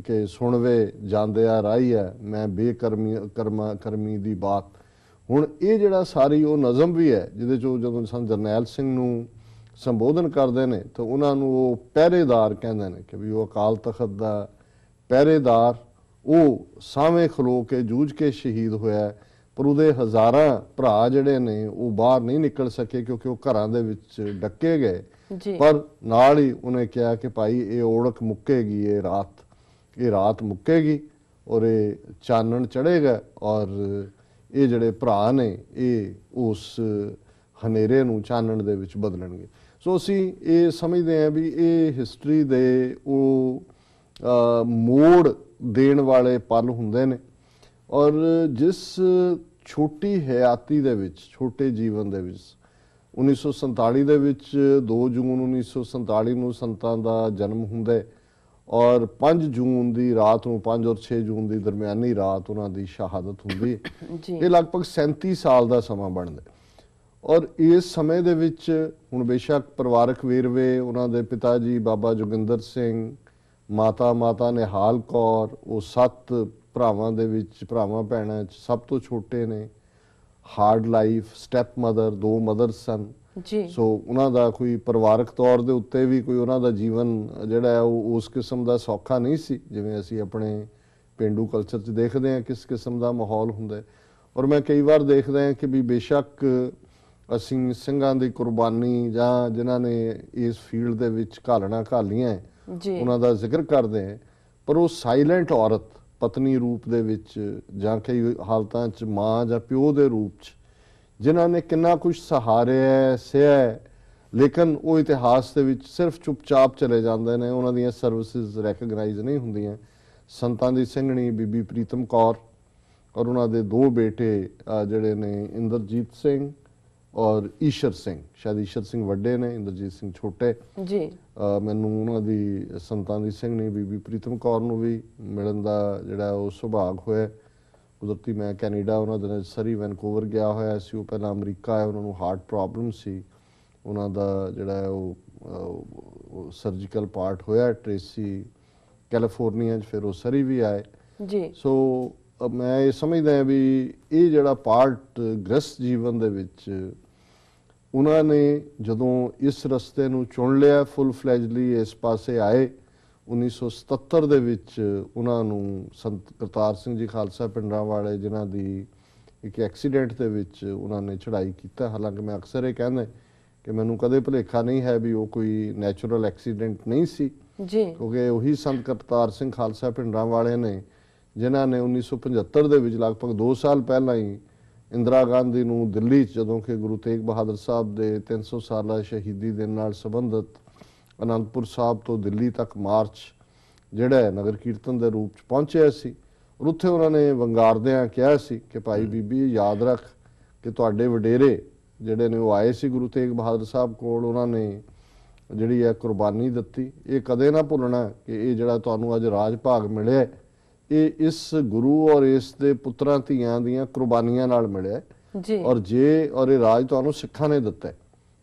ਕਿ ਸੁਣਵੇ ਜਾਂਦੇ ਆ ਰਾਹੀ ਹੈ ਮੈਂ ਕਰਮੀ ਦੀ ਬਾਤ, ਹੁਣ ਇਹ ਜਿਹੜਾ ਸਾਰੀ ਉਹ ਨਜ਼ਮ ਵੀ ਹੈ ਜਿਹਦੇ 'ਚੋਂ ਜਦੋਂ ਸੰਤ ਜਰਨੈਲ ਸਿੰਘ ਨੂੰ ਸੰਬੋਧਨ ਕਰਦੇ ਨੇ ਤਾਂ ਉਹਨਾਂ ਨੂੰ ਉਹ ਪਹਿਰੇਦਾਰ ਕਹਿੰਦੇ ਨੇ ਕਿ ਵੀ ਉਹ ਅਕਾਲ ਤਖਤ ਦਾ ਪਹਿਰੇਦਾਰ, ਉਹ ਸਾਹਵੇਂ ਖਲੋ ਕੇ ਜੂਝ ਕੇ ਸ਼ਹੀਦ ਹੋਇਆ, ਪਰ ਉਹਦੇ ਹਜ਼ਾਰਾਂ ਭਰਾ ਜਿਹੜੇ ਨੇ ਉਹ ਬਾਹਰ ਨਹੀਂ ਨਿਕਲ ਸਕੇ ਕਿਉਂਕਿ ਉਹ ਘਰਾਂ ਦੇ ਵਿੱਚ ਡੱਕੇ ਗਏ। ਪਰ ਨਾਲ ਹੀ ਉਹਨੇ ਕਿਹਾ ਕਿ ਭਾਈ ਇਹ ਓੜਕ ਮੁੱਕੇਗੀ, ਇਹ ਰਾਤ ਮੁੱਕੇਗੀ ਔਰ ਇਹ ਚਾਨਣ ਚੜ੍ਹੇਗਾ ਔਰ ਇਹ ਜਿਹੜੇ ਭਰਾ ਨੇ ਇਹ ਉਸ ਹਨੇਰੇ ਨੂੰ ਚਾਨਣ ਦੇ ਵਿੱਚ ਬਦਲਣਗੇ। ਸੋ ਅਸੀਂ ਇਹ ਸਮਝਦੇ ਹਾਂ ਵੀ ਇਹ ਹਿਸਟਰੀ ਦੇ ਉਹ ਮੋੜ ਦੇਣ ਵਾਲੇ ਪਲ ਹੁੰਦੇ ਨੇ, ਔਰ ਜਿਸ ਛੋਟੀ ਹਯਾਤੀ ਦੇ ਵਿੱਚ, ਛੋਟੇ ਜੀਵਨ ਦੇ ਵਿੱਚ 1947 ਦੇ ਵਿੱਚ 2 ਜੂਨ 1947 ਨੂੰ ਸੰਤਾਂ ਦਾ ਜਨਮ ਹੁੰਦਾ ਹੈ ਔਰ 5 ਜੂਨ ਦੀ ਰਾਤ ਨੂੰ 5 ਔਰ 6 ਜੂਨ ਦੀ ਦਰਮਿਆਨੀ ਰਾਤ ਉਹਨਾਂ ਦੀ ਸ਼ਹਾਦਤ ਹੁੰਦੀ ਹੈ। ਇਹ ਲਗਭਗ 37 ਸਾਲ ਦਾ ਸਮਾਂ ਬਣਦਾ ਔਰ ਇਸ ਸਮੇਂ ਦੇ ਵਿੱਚ ਹੁਣ ਬੇਸ਼ੱਕ ਪਰਿਵਾਰਕ ਵੇਰਵੇ ਉਹਨਾਂ ਦੇ ਪਿਤਾ ਜੀ ਬਾਬਾ ਜੋਗਿੰਦਰ ਸਿੰਘ, ਮਾਤਾ ਨਿਹਾਲ ਕੌਰ, ਉਹ 7 ਭਰਾਵਾਂ ਦੇ ਵਿੱਚ, ਭਰਾਵਾਂ ਭੈਣਾਂ 'ਚ ਸਭ ਤੋਂ ਛੋਟੇ ਨੇ, hard life, step mother, 2 mothers ਸਨ ਜੀ। ਸੋ ਉਹਨਾਂ ਦਾ ਕੋਈ ਪਰਿਵਾਰਕ ਤੌਰ ਦੇ ਉੱਤੇ ਵੀ ਕੋਈ ਉਹਨਾਂ ਦਾ ਜੀਵਨ ਜਿਹੜਾ ਹੈ ਉਹ ਉਸ ਕਿਸਮ ਦਾ ਸੌਖਾ ਨਹੀਂ ਸੀ ਜਿਵੇਂ ਅਸੀਂ ਆਪਣੇ ਪੇਂਡੂ ਕਲਚਰ 'ਚ ਦੇਖਦੇ ਹਾਂ ਕਿਸ ਕਿਸਮ ਦਾ ਮਾਹੌਲ ਹੁੰਦਾ ਹੈ। ਔਰ ਮੈਂ ਕਈ ਵਾਰ ਦੇਖਦਾ ਹਾਂ ਕਿ ਵੀ ਬੇਸ਼ੱਕ ਅਸੀਂ ਸਿੰਘਾਂ ਦੀ ਕੁਰਬਾਨੀ ਜਾਂ ਜਿਨ੍ਹਾਂ ਨੇ ਇਸ ਫੀਲਡ ਦੇ ਵਿੱਚ ਘਾਲੀਆਂ ਉਹਨਾਂ ਦਾ ਜ਼ਿਕਰ ਕਰਦੇ ਹਾਂ, ਪਰ ਉਹ ਸਾਇਲੈਂਟ ਔਰਤ ਪਤਨੀ ਰੂਪ ਦੇ ਵਿੱਚ ਜਾਂ ਕਈ ਹਾਲਤਾਂ 'ਚ ਮਾਂ ਜਾਂ ਪਿਓ ਦੇ ਰੂਪ 'ਚ ਜਿਨ੍ਹਾਂ ਨੇ ਕਿੰਨਾ ਕੁਝ ਸਹਾਰਿਆ ਸਿਆ, ਲੇਕਿਨ ਉਹ ਇਤਿਹਾਸ ਦੇ ਵਿੱਚ ਸਿਰਫ ਚੁੱਪਚਾਪ ਚਲੇ ਜਾਂਦੇ ਨੇ, ਉਹਨਾਂ ਦੀਆਂ ਸਰਵਿਸਿਜ਼ ਰੈਕਗਨਾਈਜ਼ ਨਹੀਂ ਹੁੰਦੀਆਂ। ਸੰਤਾਂ ਦੀ ਸਿੰਘਣੀ ਬੀਬੀ ਪ੍ਰੀਤਮ ਕੌਰ ਔਰ ਉਹਨਾਂ ਦੇ 2 ਬੇਟੇ ਜਿਹੜੇ ਨੇ ਇੰਦਰਜੀਤ ਸਿੰਘ ਔਰ ਈਸ਼ਰ ਸਿੰਘ, ਸ਼ਾਇਦ ਈਸ਼ਰ ਸਿੰਘ ਵੱਡੇ ਨੇ, ਇੰਦਰਜੀਤ ਸਿੰਘ ਛੋਟੇ ਜੀ। ਮੈਨੂੰ ਉਹਨਾਂ ਦੀ ਸੰਤਾਂ ਦੀ ਸਿੰਘਣੀ ਬੀਬੀ ਪ੍ਰੀਤਮ ਕੌਰ ਨੂੰ ਵੀ ਮਿਲਣ ਦਾ ਜਿਹੜਾ ਉਹ ਸੁਭਾਗ ਹੋਇਆ। ਕੁਦਰਤੀ ਮੈਂ ਕੈਨੇਡਾ ਉਹਨਾਂ ਦੇ ਨਾਲ ਸਰੀ ਵੈਨਕੂਵਰ ਗਿਆ ਹੋਇਆ ਸੀ, ਉਹ ਪਹਿਲਾਂ ਅਮਰੀਕਾ ਆਏ, ਉਹਨਾਂ ਨੂੰ ਹਾਰਟ ਪ੍ਰੋਬਲਮ ਸੀ, ਉਹਨਾਂ ਦਾ ਜਿਹੜਾ ਉਹ ਸਰਜੀਕਲ ਪਾਰਟ ਹੋਇਆ ਟ੍ਰੇਸੀ ਕੈਲੀਫੋਰਨੀਆ 'ਚ, ਫਿਰ ਉਹ ਸਰੀ ਵੀ ਆਏ ਜੀ। ਸੋ ਮੈਂ ਇਹ ਸਮਝਦਾ ਹਾਂ ਵੀ ਇਹ ਜਿਹੜਾ ਪਾਰਟ ਗ੍ਰਸਤ ਜੀਵਨ ਦੇ ਵਿੱਚ ਉਹਨਾਂ ਨੇ ਜਦੋਂ ਇਸ ਰਸਤੇ ਨੂੰ ਚੁਣ ਲਿਆ, ਫੁੱਲ ਫਲੈਜਲੀ ਇਸ ਪਾਸੇ ਆਏ, 1977 ਦੇ ਵਿੱਚ ਉਹਨਾਂ ਨੂੰ ਸੰਤ ਕਰਤਾਰ ਸਿੰਘ ਜੀ ਖਾਲਸਾ ਭਿੰਡਰਾਂਵਾਲੇ ਜਿਨ੍ਹਾਂ ਦੀ ਇੱਕ ਐਕਸੀਡੈਂਟ ਦੇ ਵਿੱਚ ਉਹਨਾਂ ਨੇ ਚੜ੍ਹਾਈ ਕੀਤਾ। ਹਾਲਾਂਕਿ ਮੈਂ ਅਕਸਰ ਇਹ ਕਹਿੰਦਾ ਕਿ ਮੈਨੂੰ ਕਦੇ ਭੁਲੇਖਾ ਨਹੀਂ ਹੈ ਵੀ ਉਹ ਕੋਈ ਨੈਚੁਰਲ ਐਕਸੀਡੈਂਟ ਨਹੀਂ ਸੀ ਜੀ, ਕਿਉਂਕਿ ਉਹੀ ਸੰਤ ਕਰਤਾਰ ਸਿੰਘ ਖਾਲਸਾ ਭਿੰਡਰਾਂਵਾਲੇ ਨੇ ਜਿਨ੍ਹਾਂ ਨੇ 1975 ਦੇ ਵਿੱਚ ਲਗਭਗ 2 ਸਾਲ ਪਹਿਲਾਂ ਹੀ ਇੰਦਰਾ ਗਾਂਧੀ ਨੂੰ ਦਿੱਲੀ 'ਚ ਜਦੋਂ ਕਿ ਗੁਰੂ ਤੇਗ ਬਹਾਦਰ ਸਾਹਿਬ ਦੇ 300 ਸਾਲਾ ਸ਼ਹੀਦੀ ਦਿਨ ਨਾਲ ਸੰਬੰਧਿਤ ਅਨੰਦਪੁਰ ਸਾਹਿਬ ਤੋਂ ਦਿੱਲੀ ਤੱਕ ਮਾਰਚ ਜਿਹੜਾ ਨਗਰ ਕੀਰਤਨ ਦੇ ਰੂਪ 'ਚ ਪਹੁੰਚਿਆ ਸੀ, ਔਰ ਉੱਥੇ ਉਹਨਾਂ ਨੇ ਵੰਗਾਰਦਿਆਂ ਕਿਹਾ ਸੀ ਕਿ ਭਾਈ ਬੀਬੀ ਯਾਦ ਰੱਖ ਕਿ ਤੁਹਾਡੇ ਵਡੇਰੇ ਜਿਹੜੇ ਨੇ ਉਹ ਆਏ ਸੀ ਗੁਰੂ ਤੇਗ ਬਹਾਦਰ ਸਾਹਿਬ ਕੋਲ, ਉਹਨਾਂ ਨੇ ਜਿਹੜੀ ਹੈ ਕੁਰਬਾਨੀ ਦਿੱਤੀ, ਇਹ ਕਦੇ ਨਾ ਭੁੱਲਣਾ ਕਿ ਇਹ ਜਿਹੜਾ ਤੁਹਾਨੂੰ ਅੱਜ ਰਾਜ ਭਾਗ ਮਿਲਿਆ ਇਹ ਇਸ ਗੁਰੂ ਔਰ ਇਸ ਦੇ ਪੁੱਤਰਾਂ ਧੀਆਂ ਦੀਆਂ ਕੁਰਬਾਨੀਆਂ ਨਾਲ ਮਿਲਿਆ ਜੀ। ਔਰ ਇਹ ਰਾਜ ਤੁਹਾਨੂੰ ਸਿੱਖਾਂ ਨੇ ਦਿੱਤਾ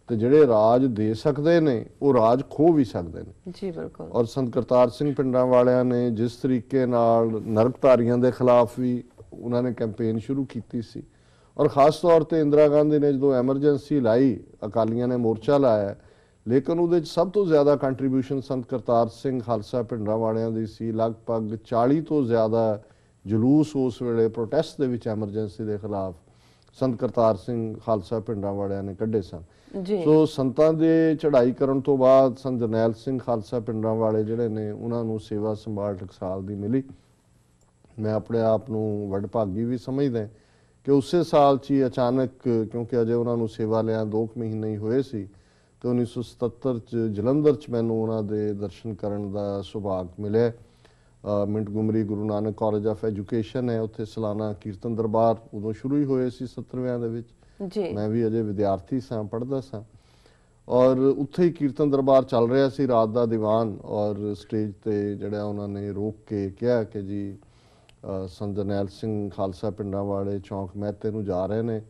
ਤੇ ਜਿਹੜੇ ਰਾਜ ਦੇ ਸਕਦੇ ਨੇ ਉਹ ਰਾਜ ਖੋ ਵੀ ਸਕਦੇ ਨੇ ਜੀ। ਬਿਲਕੁਲ। ਔਰ ਸੰਤ ਕਰਤਾਰ ਸਿੰਘ ਭਿੰਡਰਾਂਵਾਲਿਆਂ ਨੇ ਜਿਸ ਤਰੀਕੇ ਨਾਲ ਨਰਕਧਾਰੀਆਂ ਦੇ ਖਿਲਾਫ ਵੀ ਉਹਨਾਂ ਨੇ ਕੈਂਪੇਨ ਸ਼ੁਰੂ ਕੀਤੀ ਸੀ, ਔਰ ਖਾਸ ਤੌਰ ਤੇ ਇੰਦਰਾ ਗਾਂਧੀ ਨੇ ਜਦੋਂ ਐਮਰਜੈਂਸੀ ਲਾਈ, ਅਕਾਲੀਆਂ ਨੇ ਮੋਰਚਾ ਲਾਇਆ, ਲੇਕਿਨ ਉਹਦੇ 'ਚ ਸਭ ਤੋਂ ਜ਼ਿਆਦਾ ਕੰਟਰੀਬਿਊਸ਼ਨ ਸੰਤ ਕਰਤਾਰ ਸਿੰਘ ਖਾਲਸਾ ਭਿੰਡਰਾਂਵਾਲਿਆਂ ਦੀ ਸੀ। ਲਗਭਗ 40 ਤੋਂ ਜ਼ਿਆਦਾ ਜਲੂਸ ਉਸ ਵੇਲੇ ਪ੍ਰੋਟੈਸਟ ਦੇ ਵਿੱਚ ਐਮਰਜੈਂਸੀ ਦੇ ਖਿਲਾਫ ਸੰਤ ਕਰਤਾਰ ਸਿੰਘ ਖਾਲਸਾ ਭਿੰਡਰਾਂਵਾਲਿਆਂ ਨੇ ਕੱਢੇ ਸਨ। ਸੋ ਸੰਤਾਂ ਦੇ ਚੜ੍ਹਾਈ ਕਰਨ ਤੋਂ ਬਾਅਦ ਸੰਤ ਜਰਨੈਲ ਸਿੰਘ ਖਾਲਸਾ ਭਿੰਡਰਾਂਵਾਲੇ ਜਿਹੜੇ ਨੇ ਉਹਨਾਂ ਨੂੰ ਸੇਵਾ ਸੰਭਾਲ ਟਕਸਾਲ ਦੀ ਮਿਲੀ। ਮੈਂ ਆਪਣੇ ਆਪ ਨੂੰ ਵਡਭਾਗੀ ਵੀ ਸਮਝਦਾ ਕਿ ਉਸੇ ਸਾਲ 'ਚ ਹੀ ਅਚਾਨਕ, ਕਿਉਂਕਿ ਅਜੇ ਉਹਨਾਂ ਨੂੰ ਸੇਵਾ ਲਿਆ 2 ਮਹੀਨੇ ਹੀ ਹੋਏ ਸੀ, ਤੇ 1977 'ਚ ਜਲੰਧਰ 'ਚ ਮੈਨੂੰ ਉਹਨਾਂ ਦੇ ਦਰਸ਼ਨ ਕਰਨ ਦਾ ਸੁਭਾਗ ਮਿਲਿਆ। Montgomery Guru Nanak college of education ਹੈ, ਉੱਥੇ ਸਾਲਾਨਾ ਕੀਰਤਨ ਦਰਬਾਰ ਉਦੋਂ ਸ਼ੁਰੂ ਹੀ ਹੋਏ ਸੀ 70ਵਿਆਂ ਦੇ ਵਿੱਚ। ਮੈਂ ਵੀ ਅਜੇ ਵਿਦਿਆਰਥੀ ਸਾਂ, ਪੜ੍ਹਦਾ ਸਾਂ, ਔਰ ਉੱਥੇ ਹੀ ਕੀਰਤਨ ਦਰਬਾਰ ਚੱਲ ਰਿਹਾ ਸੀ, ਰਾਤ ਦਾ ਦੀਵਾਨ। ਔਰ ਸਟੇਜ ਤੇ ਜਿਹੜਾ ਉਹਨਾਂ ਨੇ ਰੋਕ ਕੇ ਕਿਹਾ ਕਿ ਜੀ ਸੰਤ ਜਰਨੈਲ ਸਿੰਘ ਖਾਲਸਾ ਭਿੰਡਰਾਂਵਾਲੇ ਚੌਂਕ ਮਹਿਤੇ ਨੂੰ ਜਾ ਰਹੇ ਨੇ,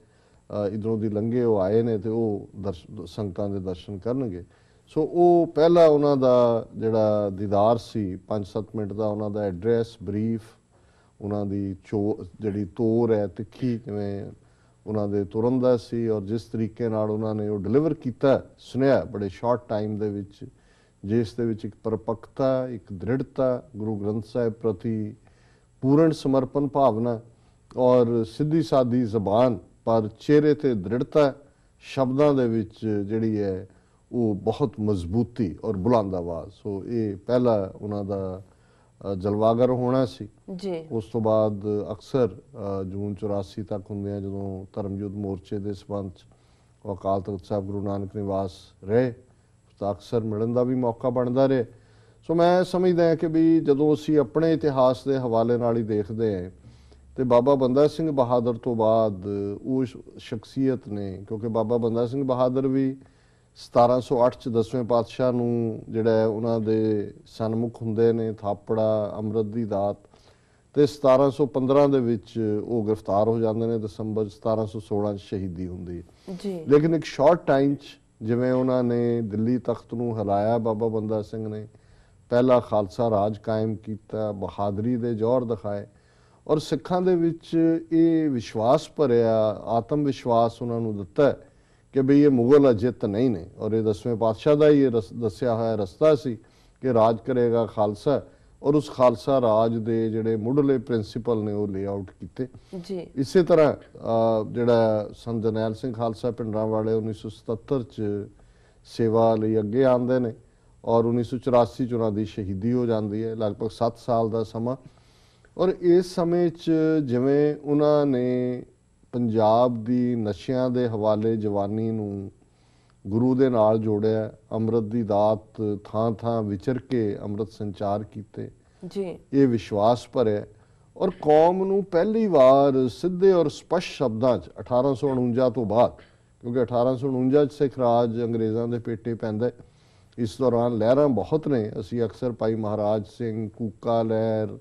ਇੱਧਰੋਂ ਦੀ ਲੰਘੇ ਉਹ ਆਏ ਨੇ ਤੇ ਉਹ ਸੰਗਤਾਂ ਦੇ ਦਰਸ਼ਨ ਕਰਨਗੇ। ਸੋ ਉਹ ਪਹਿਲਾ ਉਹਨਾਂ ਦਾ ਜਿਹੜਾ ਦੀਦਾਰ ਸੀ 5-7 ਮਿੰਟ ਦਾ, ਉਹਨਾਂ ਦਾ ਐਡਰੈਸ ਬਰੀਫ, ਉਹਨਾਂ ਦੀ ਜਿਹੜੀ ਤੋਰ ਹੈ ਤਿੱਖੀ, ਕਿਵੇਂ ਉਹਨਾਂ ਦੇ ਤੁਰਨ ਦਾ ਸੀ, ਔਰ ਜਿਸ ਤਰੀਕੇ ਨਾਲ ਉਹਨਾਂ ਨੇ ਉਹ ਡਿਲੀਵਰ ਕੀਤਾ ਸੁਨੇਹਾ ਬੜੇ ਸ਼ਾਰਟ ਟਾਈਮ ਦੇ ਵਿੱਚ, ਜਿਸ ਦੇ ਵਿੱਚ ਇੱਕ ਪਰਪੱਕਤਾ, ਇੱਕ ਦ੍ਰਿੜਤਾ, ਗੁਰੂ ਗ੍ਰੰਥ ਸਾਹਿਬ ਪ੍ਰਤੀ ਪੂਰਨ ਸਮਰਪਣ ਭਾਵਨਾ ਔਰ ਸਿੱਧੀ ਸਾਦੀ ਜ਼ਬਾਨ ਪਰ ਚਿਹਰੇ ਤੇ ਦ੍ਰਿੜਤਾ, ਸ਼ਬਦਾਂ ਦੇ ਵਿੱਚ ਜਿਹੜੀ ਹੈ ਉਹ ਬਹੁਤ ਮਜ਼ਬੂਤੀ ਔਰ ਬੁਲੰਦ ਆਵਾਜ਼। ਸੋ ਇਹ ਪਹਿਲਾ ਉਹਨਾਂ ਦਾ ਜਲਵਾਗਰ ਹੋਣਾ ਸੀ। ਉਸ ਤੋਂ ਬਾਅਦ ਅਕਸਰ ਜੂਨ 84 ਤੱਕ ਹੁੰਦਿਆਂ ਜਦੋਂ ਧਰਮਯੁੱਧ ਮੋਰਚੇ ਦੇ ਸੰਬੰਧ 'ਚ ਅਕਾਲ ਤਖਤ ਸਾਹਿਬ ਗੁਰੂ ਨਾਨਕ ਨਿਵਾਸ ਰਹੇ ਤਾਂ ਅਕਸਰ ਮਿਲਣ ਦਾ ਵੀ ਮੌਕਾ ਬਣਦਾ ਰਿਹਾ। ਸੋ ਮੈਂ ਸਮਝਦਾ ਹਾਂ ਕਿ ਵੀ ਜਦੋਂ ਅਸੀਂ ਆਪਣੇ ਇਤਿਹਾਸ ਦੇ ਹਵਾਲੇ ਨਾਲ ਹੀ ਦੇਖਦੇ ਹਾਂ ਤੇ ਬਾਬਾ ਬੰਦਾ ਸਿੰਘ ਬਹਾਦਰ ਤੋਂ ਬਾਅਦ ਉਹ ਸ਼ਖਸੀਅਤ ਨੇ, ਕਿਉਂਕਿ ਬਾਬਾ ਬੰਦਾ ਸਿੰਘ ਬਹਾਦਰ ਵੀ 1708 'ਚ 10ਵੇਂ ਪਾਤਸ਼ਾਹ ਨੂੰ ਜਿਹੜਾ ਉਹਨਾਂ ਦੇ ਸਨਮੁਖ ਹੁੰਦੇ ਨੇ, ਥਾਪੜਾ, ਅੰਮ੍ਰਿਤ ਦੀ ਦਾਤ, ਤੇ 1715 ਦੇ ਵਿੱਚ ਉਹ ਗ੍ਰਿਫਤਾਰ ਹੋ ਜਾਂਦੇ ਨੇ। ਦਸੰਬਰ 1716 'ਚ ਸ਼ਹੀਦੀ ਹੁੰਦੀ ਹੈ। ਲੇਕਿਨ ਇੱਕ ਸ਼ਾਰਟ ਟਾਈਮ 'ਚ ਜਿਵੇਂ ਉਹਨਾਂ ਨੇ ਦਿੱਲੀ ਤਖਤ ਨੂੰ ਹਿਲਾਇਆ, ਬਾਬਾ ਬੰਦਾ ਸਿੰਘ ਨੇ ਪਹਿਲਾ ਖਾਲਸਾ ਰਾਜ ਕਾਇਮ ਕੀਤਾ, ਬਹਾਦਰੀ ਦੇ ਜੌਹਰ ਦਿਖਾਏ, ਔਰ ਸਿੱਖਾਂ ਦੇ ਵਿੱਚ ਇਹ ਵਿਸ਼ਵਾਸ ਭਰਿਆ, ਆਤਮ ਵਿਸ਼ਵਾਸ ਉਹਨਾਂ ਨੂੰ ਦਿੱਤਾ ਕਿ ਬਈ ਇਹ ਮੁਗਲ ਅਜਿੱਤ ਨਹੀਂ ਨੇ। ਔਰ ਇਹ 10ਵੇਂ ਪਾਤਸ਼ਾਹ ਦਾ ਹੀ ਇਹ ਦੱਸਿਆ ਹੋਇਆ ਰਸਤਾ ਸੀ ਕਿ ਰਾਜ ਕਰੇਗਾ ਖਾਲਸਾ, ਔਰ ਉਸ ਖਾਲਸਾ ਰਾਜ ਦੇ ਜਿਹੜੇ ਮੁੱਢਲੇ ਪ੍ਰਿੰਸੀਪਲ ਨੇ ਉਹ ਲੇਆਊਟ ਕੀਤੇ। ਇਸੇ ਤਰ੍ਹਾਂ ਜਿਹੜਾ ਸੰਤ ਜਰਨੈਲ ਸਿੰਘ ਖਾਲਸਾ ਭਿੰਡਰਾਂਵਾਲੇ 1977 'ਚ ਸੇਵਾ ਲਈ ਅੱਗੇ ਆਉਂਦੇ ਨੇ ਔਰ 1984 'ਚ ਉਹਨਾਂ ਦੀ ਸ਼ਹੀਦੀ ਹੋ ਜਾਂਦੀ ਹੈ। ਲਗਭਗ 7 ਸਾਲ ਦਾ ਸਮਾਂ। ਔਰ ਇਸ ਸਮੇਂ 'ਚ ਜਿਵੇਂ ਉਹਨਾਂ ਨੇ ਪੰਜਾਬ ਦੀ ਨਸ਼ਿਆਂ ਦੇ ਹਵਾਲੇ ਜਵਾਨੀ ਨੂੰ ਗੁਰੂ ਦੇ ਨਾਲ ਜੋੜਿਆ, ਅੰਮ੍ਰਿਤ ਦੀ ਦਾਤ ਥਾਂ ਥਾਂ ਵਿਚਰ ਕੇ ਅੰਮ੍ਰਿਤ ਸੰਚਾਰ ਕੀਤੇ, ਇਹ ਵਿਸ਼ਵਾਸ ਭਰਿਆ, ਔਰ ਕੌਮ ਨੂੰ ਪਹਿਲੀ ਵਾਰ ਸਿੱਧੇ ਔਰ ਸਪਸ਼ਟ ਸ਼ਬਦਾਂ 'ਚ 1849 ਤੋਂ ਬਾਅਦ, ਕਿਉਂਕਿ 1849 'ਚ ਸਿੱਖ ਰਾਜ ਅੰਗਰੇਜ਼ਾਂ ਦੇ ਪੇਟੇ ਪੈਂਦਾ, ਇਸ ਦੌਰਾਨ ਲਹਿਰਾਂ ਬਹੁਤ ਨੇ। ਅਸੀਂ ਅਕਸਰ ਭਾਈ ਮਹਾਰਾਜ ਸਿੰਘ, ਕੂਕਾ ਲਹਿਰ,